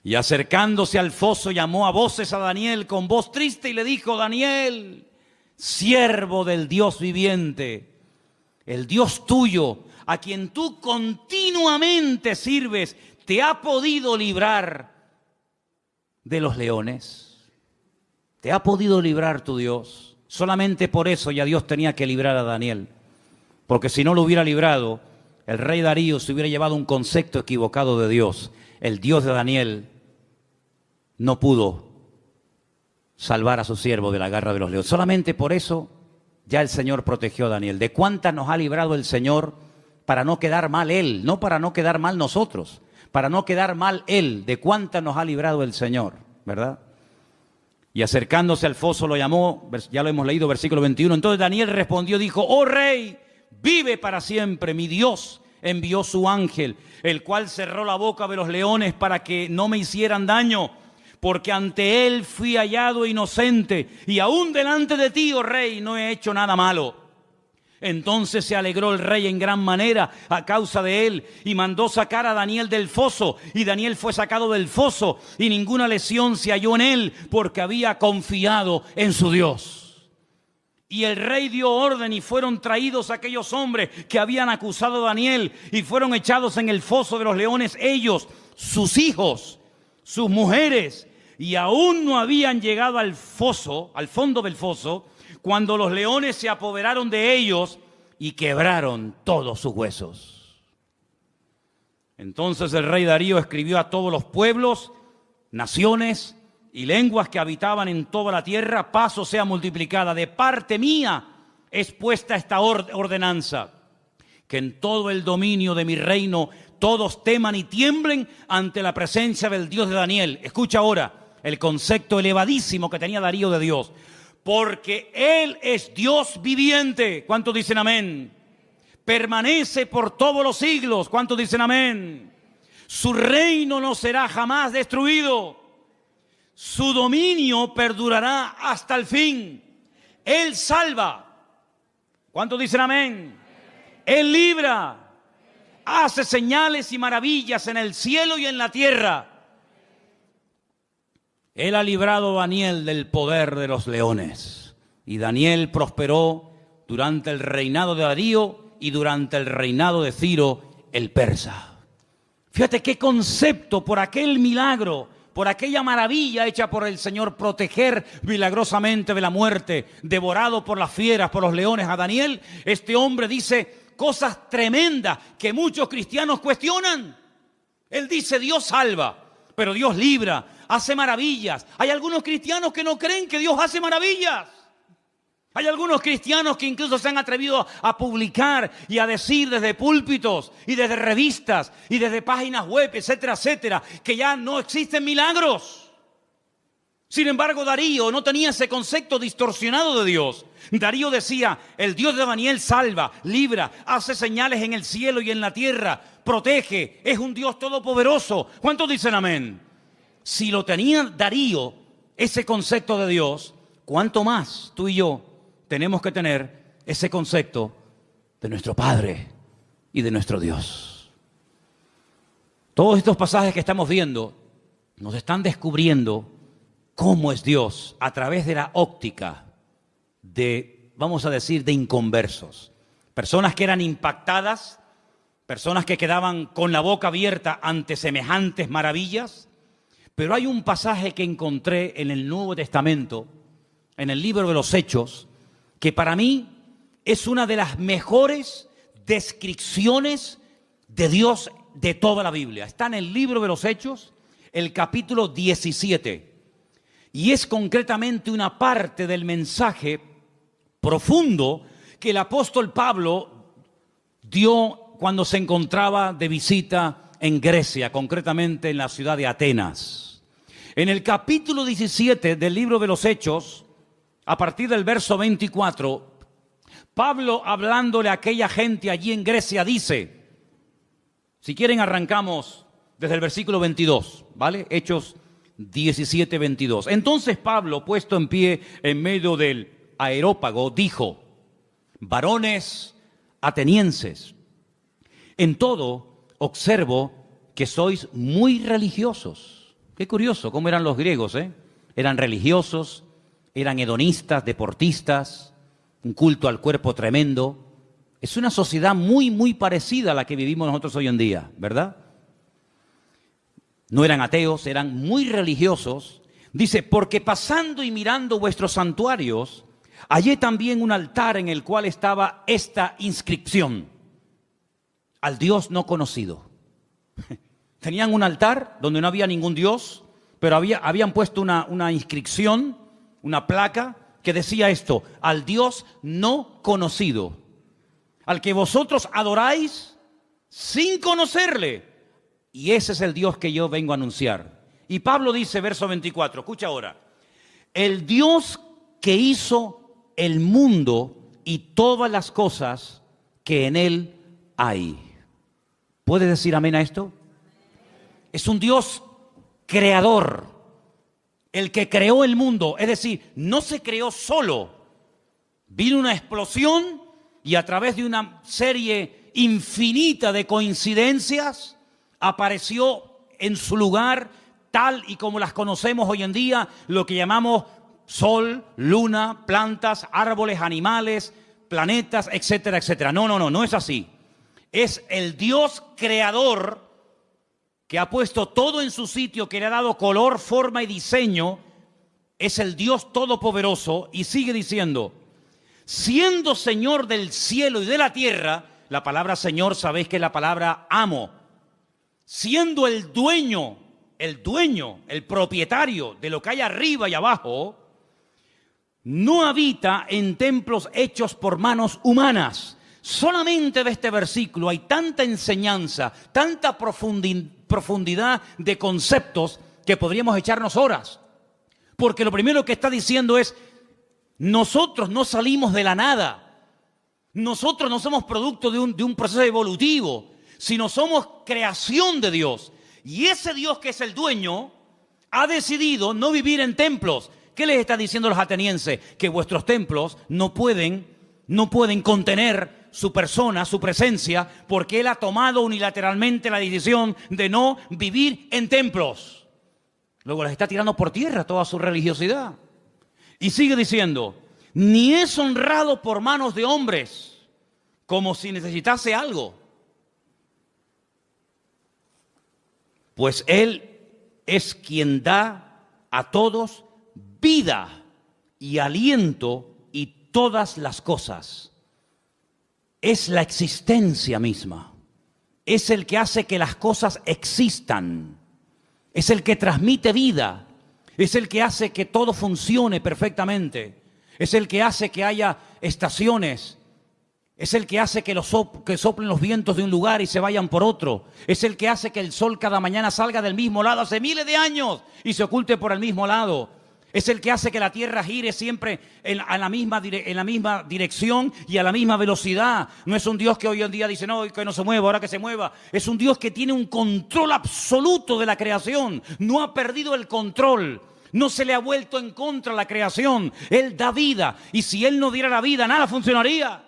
Y acercándose al foso llamó a voces a Daniel con voz triste y le dijo, Daniel, siervo del Dios viviente, el Dios tuyo, a quien tú continuamente sirves, ¿te ha podido librar de los leones? ¿Te ha podido librar tu Dios? Solamente por eso ya Dios tenía que librar a Daniel. Porque si no lo hubiera librado, el rey Darío se hubiera llevado un concepto equivocado de Dios. El Dios de Daniel no pudo salvar a su siervo de la garra de los leones. Solamente por eso ya el Señor protegió a Daniel. ¿De cuántas nos ha librado el Señor para no quedar mal Él? No para no quedar mal nosotros, para no quedar mal Él. ¿De cuántas nos ha librado el Señor? ¿Verdad? Y acercándose al foso lo llamó, ya lo hemos leído, versículo 21. Entonces Daniel respondió, dijo, oh rey, vive para siempre, mi Dios envió su ángel, el cual cerró la boca de los leones para que no me hicieran daño, porque ante él fui hallado inocente, y aún delante de ti, oh rey, no he hecho nada malo. Entonces se alegró el rey en gran manera a causa de él y mandó sacar a Daniel del foso, y Daniel fue sacado del foso y ninguna lesión se halló en él porque había confiado en su Dios. Y el rey dio orden y fueron traídos aquellos hombres que habían acusado a Daniel y fueron echados en el foso de los leones, ellos, sus hijos, sus mujeres, y aún no habían llegado al foso, al fondo del foso, cuando los leones se apoderaron de ellos y quebraron todos sus huesos. Entonces el rey Darío escribió a todos los pueblos, naciones y lenguas que habitaban en toda la tierra, paz os sea multiplicada. De parte mía es puesta esta ordenanza, que en todo el dominio de mi reino todos teman y tiemblen ante la presencia del Dios de Daniel. Escucha ahora el concepto elevadísimo que tenía Darío de Dios. Porque Él es Dios viviente. ¿Cuántos dicen amén? Permanece por todos los siglos. ¿Cuántos dicen amén? Su reino no será jamás destruido. Su dominio perdurará hasta el fin. Él salva. ¿Cuántos dicen amén? Él libra. Hace señales y maravillas en el cielo y en la tierra. Él ha librado a Daniel del poder de los leones. Y Daniel prosperó durante el reinado de Darío y durante el reinado de Ciro el persa. Fíjate qué concepto por aquel milagro, por aquella maravilla hecha por el Señor, proteger milagrosamente de la muerte, devorado por las fieras, por los leones a Daniel. Este hombre dice cosas tremendas que muchos cristianos cuestionan. Él dice: Dios salva, pero Dios libra, hace maravillas. Hay algunos cristianos que no creen que Dios hace maravillas. Hay algunos cristianos que incluso se han atrevido a publicar y a decir desde púlpitos y desde revistas y desde páginas web, etcétera, etcétera, que ya no existen milagros. Sin embargo, Darío no tenía ese concepto distorsionado de Dios. Darío decía: el Dios de Daniel salva, libra, hace señales en el cielo y en la tierra, protege, es un Dios todopoderoso. ¿Cuántos dicen amén? Si lo tenía Darío, ese concepto de Dios, ¿cuánto más tú y yo tenemos que tener ese concepto de nuestro Padre y de nuestro Dios? Todos estos pasajes que estamos viendo nos están descubriendo cómo es Dios a través de la óptica de, vamos a decir, de inconversos. Personas que eran impactadas, personas que quedaban con la boca abierta ante semejantes maravillas. Pero hay un pasaje que encontré en el Nuevo Testamento, en el libro de los Hechos, que para mí es una de las mejores descripciones de Dios de toda la Biblia. Está en el libro de los Hechos, el capítulo 17. Y es concretamente una parte del mensaje profundo que el apóstol Pablo dio cuando se encontraba de visita en Grecia, concretamente en la ciudad de Atenas. En el capítulo 17 del libro de los Hechos, a partir del verso 24, Pablo, hablándole a aquella gente allí en Grecia, dice, si quieren arrancamos desde el versículo 22, ¿vale? Hechos 17, 22. Entonces Pablo, puesto en pie en medio del Areópago, dijo: varones atenienses, en todo observo que sois muy religiosos. Qué curioso cómo eran los griegos, ¿eh? Eran religiosos, eran hedonistas, deportistas, un culto al cuerpo tremendo. Es una sociedad muy, muy parecida a la que vivimos nosotros hoy en día, ¿verdad? No eran ateos, eran muy religiosos. Dice, porque pasando y mirando vuestros santuarios, hallé también un altar en el cual estaba esta inscripción: al Dios no conocido. Tenían un altar donde no había ningún Dios, pero habían puesto una inscripción, una placa que decía esto: al Dios no conocido, al que vosotros adoráis sin conocerle. Y ese es el Dios que yo vengo a anunciar. Y Pablo dice, verso 24, escucha ahora: el Dios que hizo el mundo y todas las cosas que en él hay. ¿Puede decir amén a esto? Es un Dios creador, el que creó el mundo. Es decir, no se creó solo. Vino una explosión y a través de una serie infinita de coincidencias apareció en su lugar, tal y como las conocemos hoy en día, lo que llamamos sol, luna, plantas, árboles, animales, planetas, etcétera, etcétera. No es así. Es el Dios creador que ha puesto todo en su sitio, que le ha dado color, forma y diseño. Es el Dios todopoderoso. Y sigue diciendo, siendo Señor del cielo y de la tierra. La palabra Señor, sabéis que es la palabra amo. Siendo el dueño, el propietario de lo que hay arriba y abajo, no habita en templos hechos por manos humanas. Solamente de este versículo hay tanta enseñanza, tanta profundidad de conceptos que podríamos echarnos horas. Porque lo primero que está diciendo es, nosotros no salimos de la nada. Nosotros no somos producto de un proceso evolutivo, sino somos creación de Dios. Y ese Dios que es el dueño ha decidido no vivir en templos. ¿Qué les está diciendo a los atenienses? Que vuestros templos no pueden contener su persona, su presencia, porque Él ha tomado unilateralmente la decisión de no vivir en templos. Luego les está tirando por tierra toda su religiosidad. Y sigue diciendo, ni es honrado por manos de hombres, como si necesitase algo. Pues Él es quien da a todos vida y aliento y todas las cosas. Es la existencia misma. Es el que hace que las cosas existan. Es el que transmite vida. Es el que hace que todo funcione perfectamente. Es el que hace que haya estaciones. Es el que hace que soplen los vientos de un lugar y se vayan por otro. Es el que hace que el sol cada mañana salga del mismo lado hace miles de años y se oculte por el mismo lado. Es el que hace que la tierra gire siempre en la misma dirección y a la misma velocidad. No es un Dios que hoy en día dice, no, que no se mueva, ahora que se mueva. Es un Dios que tiene un control absoluto de la creación. No ha perdido el control. No se le ha vuelto en contra la creación. Él da vida. Y si Él no diera la vida, nada funcionaría.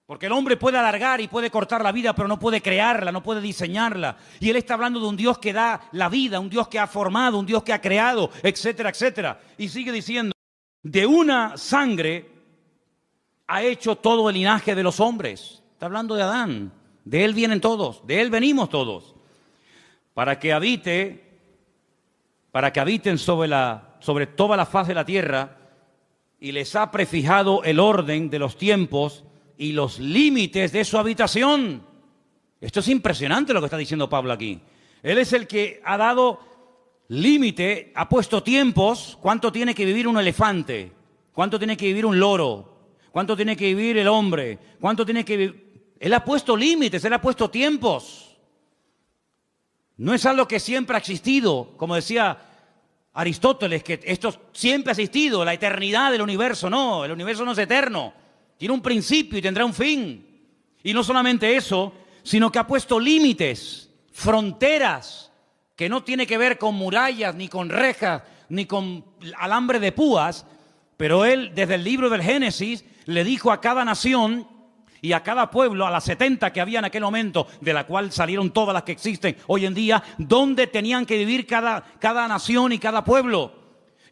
Porque el hombre puede alargar y puede cortar la vida, pero no puede crearla, no puede diseñarla. Y Él está hablando de un Dios que da la vida, un Dios que ha formado, un Dios que ha creado, etcétera, etcétera. Y sigue diciendo, de una sangre ha hecho todo el linaje de los hombres. Está hablando de Adán. De Él vienen todos, de Él venimos todos. Para que habiten sobre toda la faz de la tierra, y les ha prefijado el orden de los tiempos y los límites de su habitación. Esto es impresionante lo que está diciendo Pablo aquí. Él es el que ha dado límite, ha puesto tiempos. ¿Cuánto tiene que vivir un elefante? ¿Cuánto tiene que vivir un loro? ¿Cuánto tiene que vivir el hombre? ¿Cuánto tiene que vivir? Él ha puesto límites, Él ha puesto tiempos. No es algo que siempre ha existido, como decía Aristóteles, que esto siempre ha existido, la eternidad del universo. No, el universo no es eterno. Tiene un principio y tendrá un fin. Y no solamente eso, sino que ha puesto límites, fronteras, que no tiene que ver con murallas, ni con rejas, ni con alambre de púas. Pero Él, desde el libro del Génesis, le dijo a cada nación y a cada pueblo, a las 70 que había en aquel momento, de la cual salieron todas las que existen hoy en día, dónde tenían que vivir cada nación y cada pueblo.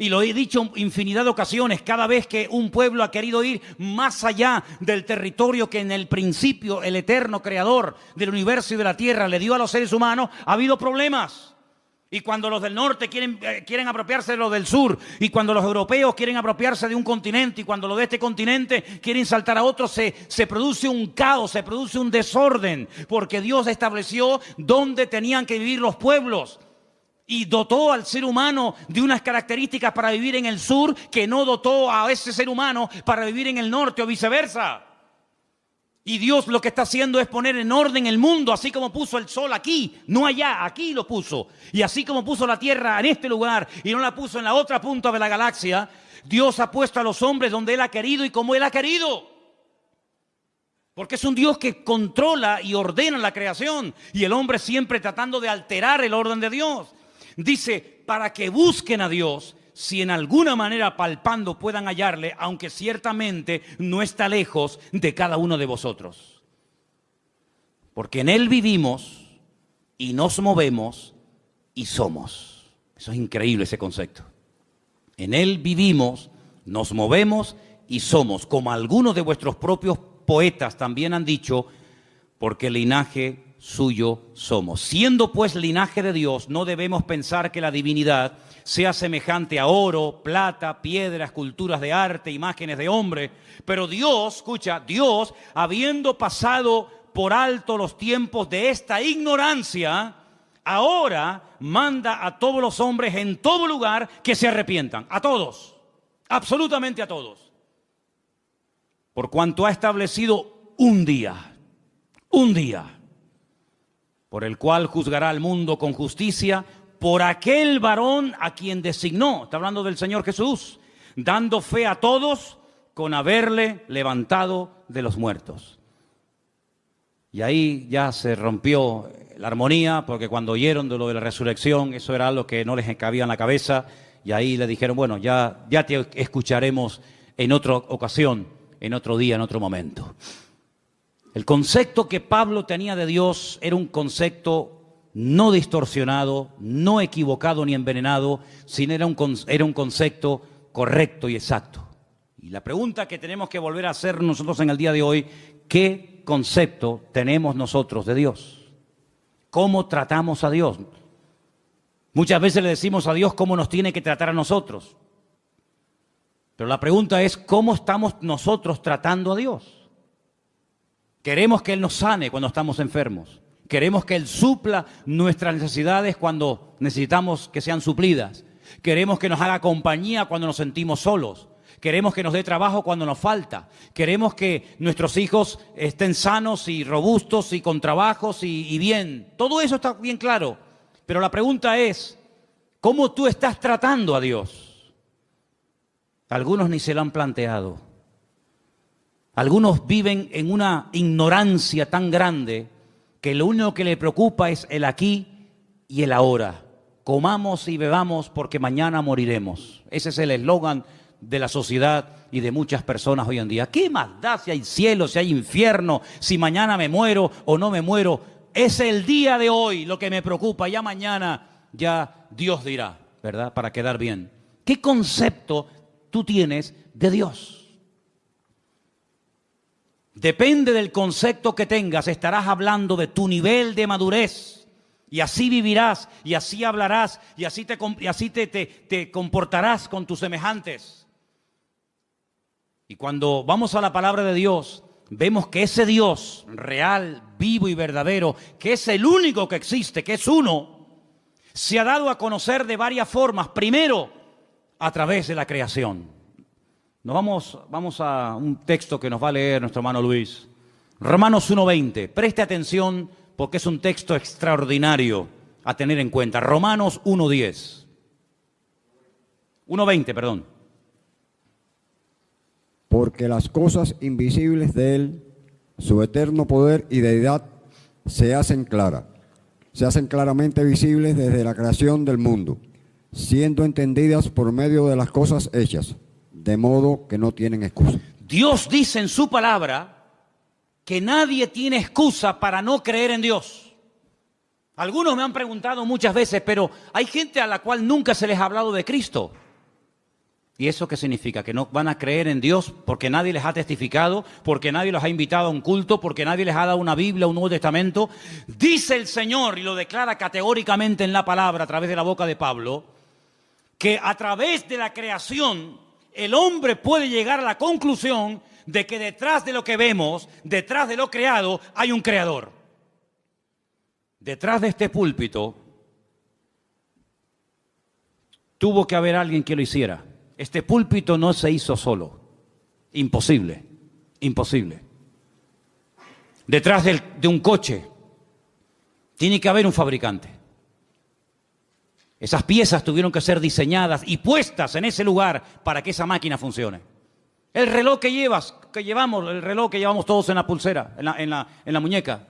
Y lo he dicho infinidad de ocasiones, cada vez que un pueblo ha querido ir más allá del territorio que en el principio el eterno creador del universo y de la tierra le dio a los seres humanos, ha habido problemas. Y cuando los del norte quieren apropiarse de los del sur, y cuando los europeos quieren apropiarse de un continente, y cuando los de este continente quieren saltar a otro, se produce un caos, se produce un desorden, porque Dios estableció dónde tenían que vivir los pueblos. Y dotó al ser humano de unas características para vivir en el sur que no dotó a ese ser humano para vivir en el norte o viceversa. Y Dios lo que está haciendo es poner en orden el mundo, así como puso el sol aquí, no allá, aquí lo puso. Y así como puso la tierra en este lugar y no la puso en la otra punta de la galaxia, Dios ha puesto a los hombres donde Él ha querido y como Él ha querido. Porque es un Dios que controla y ordena la creación. Y el hombre siempre tratando de alterar el orden de Dios. Dice, para que busquen a Dios, si en alguna manera palpando puedan hallarle, aunque ciertamente no está lejos de cada uno de vosotros. Porque en Él vivimos y nos movemos y somos. Eso es increíble, ese concepto. En Él vivimos, nos movemos y somos, como algunos de vuestros propios poetas también han dicho, porque linaje suyo somos. Siendo pues linaje de Dios, no debemos pensar que la divinidad sea semejante a oro, plata, piedra, esculturas de arte, imágenes de hombre. Pero Dios, escucha, Dios, habiendo pasado por alto los tiempos de esta ignorancia, ahora manda a todos los hombres en todo lugar que se arrepientan. A todos, absolutamente a todos. Por cuanto ha establecido un día, por el cual juzgará al mundo con justicia por aquel varón a quien designó. Está hablando del Señor Jesús, dando fe a todos con haberle levantado de los muertos. Y ahí ya se rompió la armonía, porque cuando oyeron de lo de la resurrección, eso era algo que no les cabía en la cabeza, y ahí le dijeron, bueno, ya te escucharemos en otra ocasión, en otro día, en otro momento. El concepto que Pablo tenía de Dios era un concepto no distorsionado, no equivocado ni envenenado, sino era un concepto correcto y exacto. Y la pregunta que tenemos que volver a hacer nosotros en el día de hoy, ¿qué concepto tenemos nosotros de Dios? ¿Cómo tratamos a Dios? Muchas veces le decimos a Dios cómo nos tiene que tratar a nosotros. Pero la pregunta es, ¿cómo estamos nosotros tratando a Dios? Queremos que Él nos sane cuando estamos enfermos. Queremos que Él supla nuestras necesidades cuando necesitamos que sean suplidas. Queremos que nos haga compañía cuando nos sentimos solos. Queremos que nos dé trabajo cuando nos falta. Queremos que nuestros hijos estén sanos y robustos y con trabajos y bien. Todo eso está bien claro. Pero la pregunta es, ¿cómo tú estás tratando a Dios? Algunos ni se lo han planteado. Algunos viven en una ignorancia tan grande que lo único que le preocupa es el aquí y el ahora. Comamos y bebamos porque mañana moriremos. Ese es el eslogan de la sociedad y de muchas personas hoy en día. ¿Qué más da si hay cielo, si hay infierno, si mañana me muero o no me muero? Es el día de hoy lo que me preocupa. Ya mañana ya Dios dirá, ¿verdad? Para quedar bien. ¿Qué concepto tú tienes de Dios? Depende del concepto que tengas, estarás hablando de tu nivel de madurez. Y así vivirás, y así hablarás, y así te comportarás con tus semejantes. Y cuando vamos a la palabra de Dios, vemos que ese Dios real, vivo y verdadero, que es el único que existe, que es uno, se ha dado a conocer de varias formas. Primero, a través de la creación. Vamos a un texto que nos va a leer nuestro hermano Luis. Romanos 1:20. Preste atención porque es un texto extraordinario a tener en cuenta. Romanos 1:10. 1:20, perdón. Porque las cosas invisibles de Él, su eterno poder y deidad, se hacen claramente visibles desde la creación del mundo, siendo entendidas por medio de las cosas hechas, de modo que no tienen excusa. Dios dice en su palabra que nadie tiene excusa para no creer en Dios. Algunos me han preguntado muchas veces, pero hay gente a la cual nunca se les ha hablado de Cristo. ¿Y eso qué significa? ¿Que no van a creer en Dios porque nadie les ha testificado, porque nadie los ha invitado a un culto, porque nadie les ha dado una Biblia, un Nuevo Testamento? Dice el Señor, y lo declara categóricamente en la palabra a través de la boca de Pablo, que a través de la creación el hombre puede llegar a la conclusión de que detrás de lo que vemos, detrás de lo creado, hay un creador. Detrás de este púlpito tuvo que haber alguien que lo hiciera. Este púlpito no se hizo solo. Imposible, imposible. Detrás de un coche tiene que haber un fabricante. Esas piezas tuvieron que ser diseñadas y puestas en ese lugar para que esa máquina funcione. El reloj que llevamos, el reloj que llevamos todos en la pulsera, en la muñeca.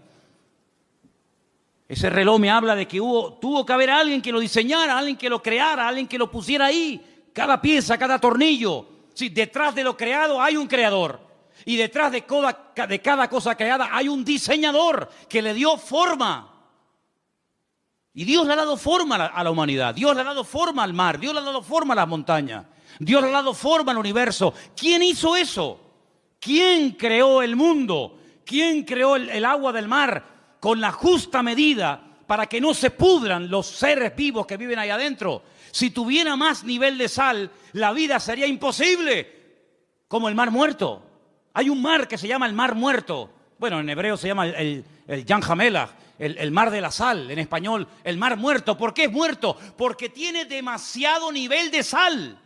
Ese reloj me habla de que tuvo que haber alguien que lo diseñara, alguien que lo creara, alguien que lo pusiera ahí. Cada pieza, cada tornillo. Sí, detrás de lo creado hay un creador. Y detrás de cada cosa creada hay un diseñador que le dio forma. Y Dios le ha dado forma a la humanidad. Dios le ha dado forma al mar. Dios le ha dado forma a las montañas. Dios le ha dado forma al universo. ¿Quién hizo eso? ¿Quién creó el mundo? ¿Quién creó el agua del mar con la justa medida para que no se pudran los seres vivos que viven ahí adentro? Si tuviera más nivel de sal, la vida sería imposible, como el mar muerto. Hay un mar que se llama el mar muerto. Bueno, en hebreo se llama el Yam HaMelach, el mar de la sal. En español, el mar muerto. ¿Por qué es muerto? Porque tiene demasiado nivel de sal.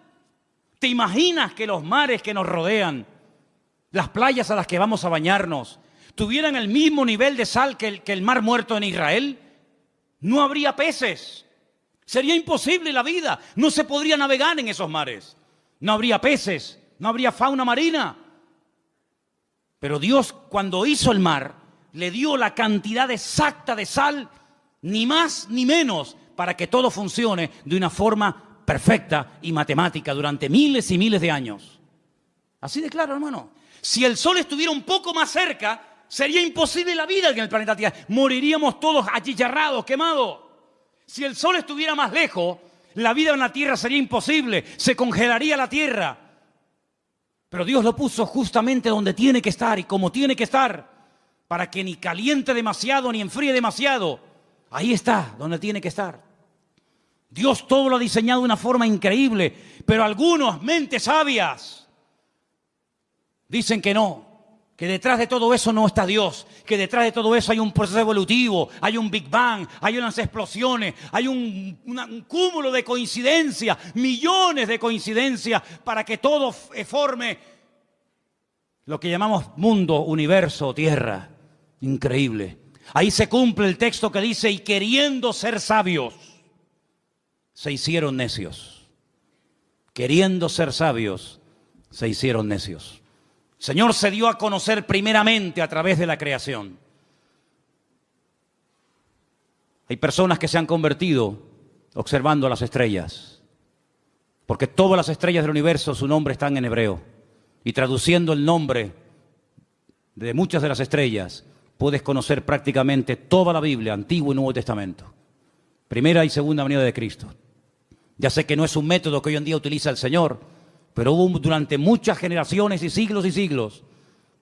¿Te imaginas que los mares que nos rodean, las playas a las que vamos a bañarnos, tuvieran el mismo nivel de sal que el mar muerto en Israel? No habría peces. Sería imposible la vida. No se podría navegar en esos mares. No habría peces, no habría fauna marina. Pero Dios, cuando hizo el mar, le dio la cantidad exacta de sal, ni más ni menos, para que todo funcione de una forma perfecta y matemática durante miles y miles de años. Así de claro, hermano. Si el sol estuviera un poco más cerca, sería imposible la vida en el planeta Tierra. Moriríamos todos achicharrados, quemados. Si el sol estuviera más lejos, la vida en la Tierra sería imposible. Se congelaría la Tierra. Pero Dios lo puso justamente donde tiene que estar y como tiene que estar, para que ni caliente demasiado ni enfríe demasiado. Ahí está, donde tiene que estar. Dios todo lo ha diseñado de una forma increíble, pero algunos, mentes sabias, dicen que no, que detrás de todo eso no está Dios, que detrás de todo eso hay un proceso evolutivo, hay un Big Bang, hay unas explosiones, hay un cúmulo de coincidencias, millones de coincidencias para que todo forme lo que llamamos mundo, universo, tierra. Increíble. Ahí se cumple el texto que dice, y queriendo ser sabios, se hicieron necios. Queriendo ser sabios, se hicieron necios. El Señor se dio a conocer primeramente a través de la creación. Hay personas que se han convertido observando las estrellas, porque todas las estrellas del universo, su nombre está en hebreo. Y traduciendo el nombre de muchas de las estrellas, puedes conocer prácticamente toda la Biblia, Antiguo y Nuevo Testamento. Primera y segunda venida de Cristo. Ya sé que no es un método que hoy en día utiliza el Señor, pero hubo durante muchas generaciones y siglos,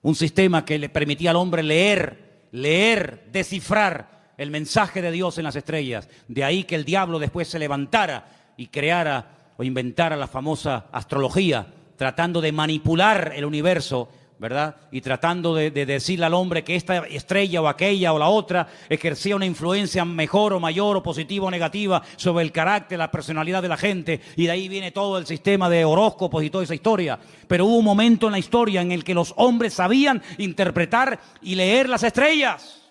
un sistema que le permitía al hombre leer, descifrar el mensaje de Dios en las estrellas. De ahí que el diablo después se levantara y creara o inventara la famosa astrología, tratando de manipular el universo, ¿verdad? Y tratando de decirle al hombre que esta estrella o aquella o la otra ejercía una influencia mejor o mayor o positiva o negativa sobre el carácter, la personalidad de la gente. Y de ahí viene todo el sistema de horóscopos y toda esa historia. Pero hubo un momento en la historia en el que los hombres sabían interpretar y leer las estrellas.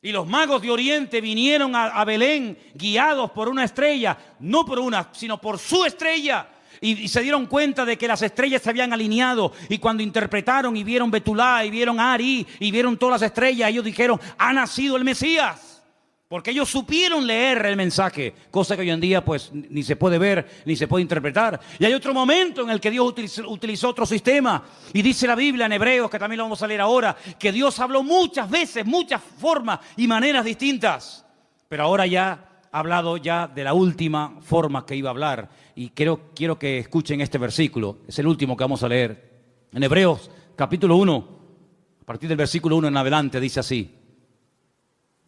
Y los magos de Oriente vinieron a Belén guiados por una estrella, no por una, sino por su estrella. Y se dieron cuenta de que las estrellas se habían alineado. Y cuando interpretaron y vieron Betulá y vieron Ari y vieron todas las estrellas, ellos dijeron, ha nacido el Mesías. Porque ellos supieron leer el mensaje, cosa que hoy en día pues ni se puede ver ni se puede interpretar. Y hay otro momento en el que Dios utilizó otro sistema. Y dice la Biblia en Hebreos, que también lo vamos a leer ahora, que Dios habló muchas veces, muchas formas y maneras distintas. Pero ahora ya ha hablado ya de la última forma que iba a hablar. Y quiero que escuchen este versículo. Es el último que vamos a leer. En Hebreos capítulo 1, a partir del versículo 1 en adelante, dice así.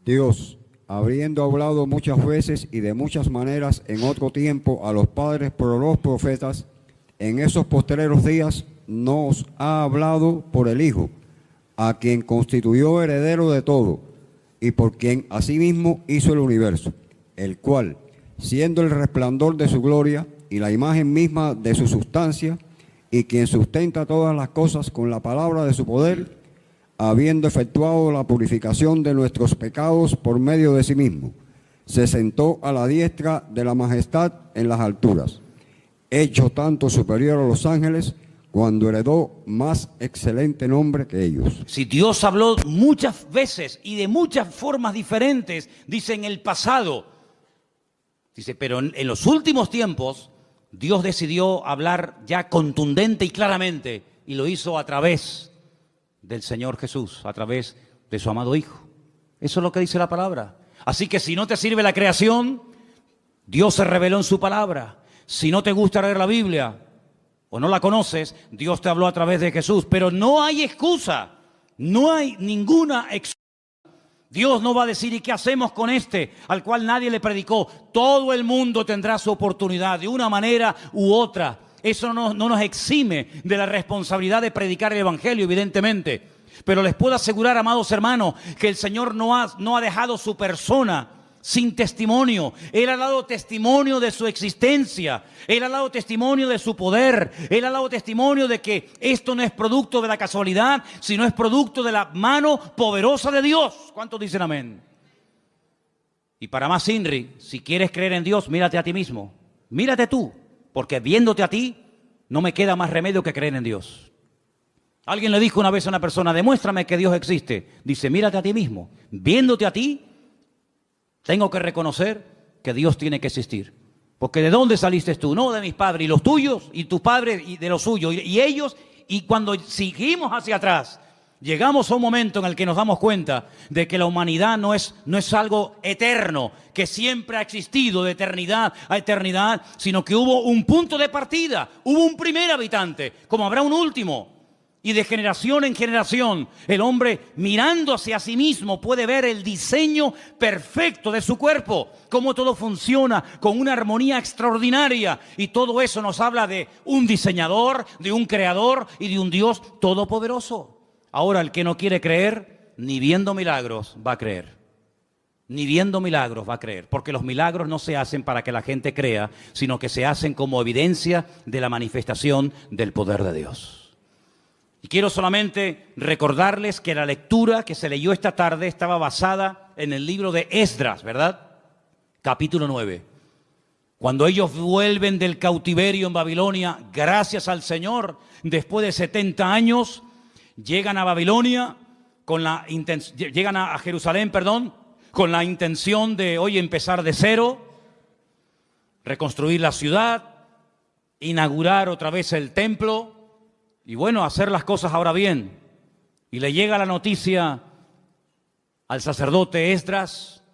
Dios, habiendo hablado muchas veces y de muchas maneras en otro tiempo a los padres por los profetas, en esos postreros días nos ha hablado por el Hijo, a quien constituyó heredero de todo, y por quien asimismo hizo el universo, el cual, siendo el resplandor de su gloria y la imagen misma de su sustancia, y quien sustenta todas las cosas con la palabra de su poder, habiendo efectuado la purificación de nuestros pecados por medio de sí mismo, se sentó a la diestra de la majestad en las alturas, hecho tanto superior a los ángeles, cuando heredó más excelente nombre que ellos. Si Dios habló muchas veces y de muchas formas diferentes, dice en el pasado, dice, pero en los últimos tiempos, Dios decidió hablar ya contundente y claramente, y lo hizo a través del Señor Jesús, a través de su amado Hijo. Eso es lo que dice la palabra. Así que si no te sirve la creación, Dios se reveló en su palabra. Si no te gusta leer la Biblia o no la conoces, Dios te habló a través de Jesús. Pero no hay excusa, no hay ninguna excusa. Dios no va a decir, ¿y qué hacemos con este al cual nadie le predicó? Todo el mundo tendrá su oportunidad de una manera u otra. Eso no nos exime de la responsabilidad de predicar el Evangelio, evidentemente. Pero les puedo asegurar, amados hermanos, que el Señor no ha dejado su persona sin testimonio. Él ha dado testimonio de su existencia. Él ha dado testimonio de su poder. Él ha dado testimonio de que esto no es producto de la casualidad, sino es producto de la mano poderosa de Dios. ¿Cuántos dicen amén? Y para más Inri, si quieres creer en Dios, mírate a ti mismo. Mírate tú, porque viéndote a ti, no me queda más remedio que creer en Dios. Alguien le dijo una vez a una persona, demuéstrame que Dios existe. Dice, mírate a ti mismo. Viéndote a ti, tengo que reconocer que Dios tiene que existir. Porque ¿de dónde saliste tú? No de mis padres, y los tuyos, y tus padres, y de los suyos, y ellos. Y cuando seguimos hacia atrás, Llegamos a un momento en el que nos damos cuenta de que la humanidad no es algo eterno, que siempre ha existido de eternidad a eternidad, sino que hubo un punto de partida, hubo un primer habitante, como habrá un último. Y de generación en generación, el hombre mirando hacia sí mismo puede ver el diseño perfecto de su cuerpo, cómo todo funciona con una armonía extraordinaria. Y todo eso nos habla de un diseñador, de un creador y de un Dios todopoderoso. Ahora, el que no quiere creer, ni viendo milagros va a creer. Ni viendo milagros va a creer, porque los milagros no se hacen para que la gente crea, sino que se hacen como evidencia de la manifestación del poder de Dios. Y quiero solamente recordarles que la lectura que se leyó esta tarde estaba basada en el libro de Esdras, ¿verdad? Capítulo 9. Cuando ellos vuelven del cautiverio en Babilonia, gracias al Señor, después de 70 años, llegan a Babilonia, llegan a Jerusalén, con la intención de hoy empezar de cero, reconstruir la ciudad, inaugurar otra vez el templo, y bueno, hacer las cosas ahora bien. Y le llega la noticia al sacerdote Esdras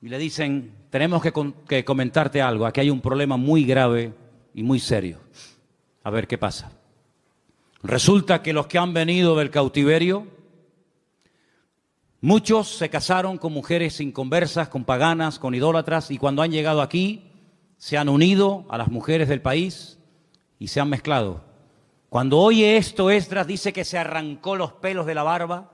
y le dicen: tenemos que comentarte algo, aquí hay un problema muy grave y muy serio. A ver qué pasa. Resulta que los que han venido del cautiverio, muchos se casaron con mujeres inconversas, con paganas, con idólatras, y cuando han llegado aquí se han unido a las mujeres del país y se han mezclado. Cuando oye esto, Esdras dice que se arrancó los pelos de la barba,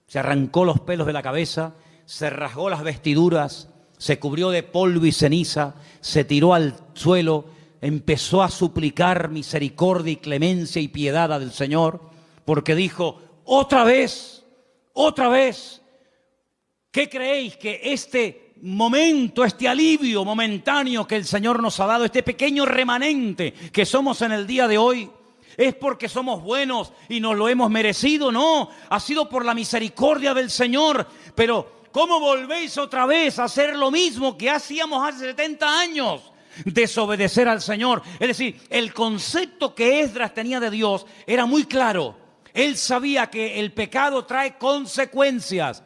se arrancó los pelos de la cabeza, se rasgó las vestiduras, se cubrió de polvo y ceniza, se tiró al suelo, empezó a suplicar misericordia y clemencia y piedad del Señor, porque dijo: otra vez, ¿qué creéis que este momento, este alivio momentáneo que el Señor nos ha dado, este pequeño remanente que somos en el día de hoy, es porque somos buenos y nos lo hemos merecido? No, ha sido por la misericordia del Señor. Pero ¿cómo volvéis otra vez a hacer lo mismo que hacíamos hace 70 años? Desobedecer al Señor. Es decir, el concepto que Esdras tenía de Dios era muy claro. Él sabía que el pecado trae consecuencias.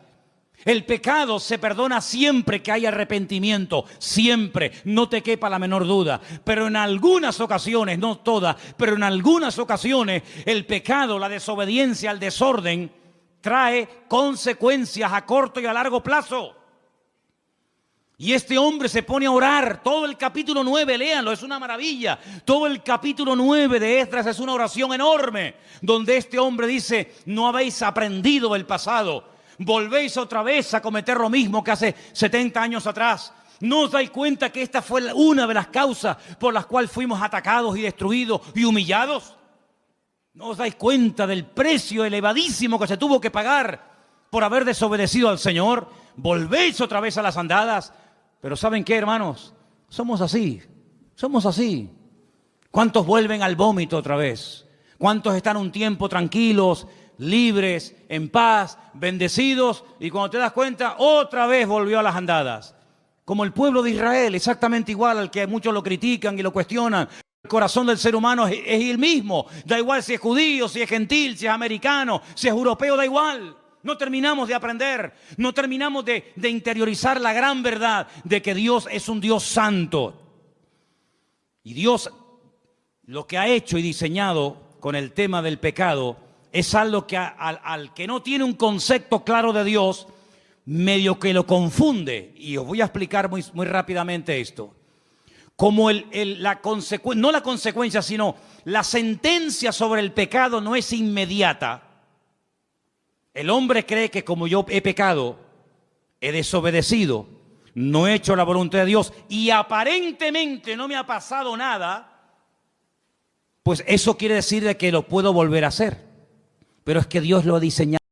El pecado se perdona siempre que hay arrepentimiento, siempre, no te quepa la menor duda. Pero en algunas ocasiones, no todas, pero en algunas ocasiones el pecado, la desobediencia, el desorden, trae consecuencias a corto y a largo plazo. Y este hombre se pone a orar, todo el capítulo 9, léanlo, es una maravilla. Todo el capítulo 9 de Esdras es una oración enorme, donde este hombre dice: no habéis aprendido del pasado. Volvéis otra vez a cometer lo mismo que hace 70 años atrás. ¿No os dais cuenta que esta fue una de las causas por las cuales fuimos atacados y destruidos y humillados? ¿No os dais cuenta del precio elevadísimo que se tuvo que pagar por haber desobedecido al Señor? Volvéis otra vez a las andadas. Pero ¿saben qué, hermanos? Somos así. ¿Cuántos vuelven al vómito otra vez? ¿Cuántos están un tiempo tranquilos, libres, en paz, bendecidos, y cuando te das cuenta, otra vez volvió a las andadas? Como el pueblo de Israel, exactamente igual, al que muchos lo critican y lo cuestionan. El corazón del ser humano es el mismo, da igual si es judío, si es gentil, si es americano, si es europeo, da igual. No terminamos de aprender, no terminamos de interiorizar la gran verdad de que Dios es un Dios santo. Y Dios lo que ha hecho y diseñado con el tema del pecado es algo que al que no tiene un concepto claro de Dios, medio que lo confunde. Y os voy a explicar muy rápidamente esto. Como no la consecuencia, sino la sentencia sobre el pecado no es inmediata. El hombre cree que como yo he pecado, he desobedecido, no he hecho la voluntad de Dios y aparentemente no me ha pasado nada, pues eso quiere decir de que lo puedo volver a hacer. Pero es que Dios lo ha diseñado.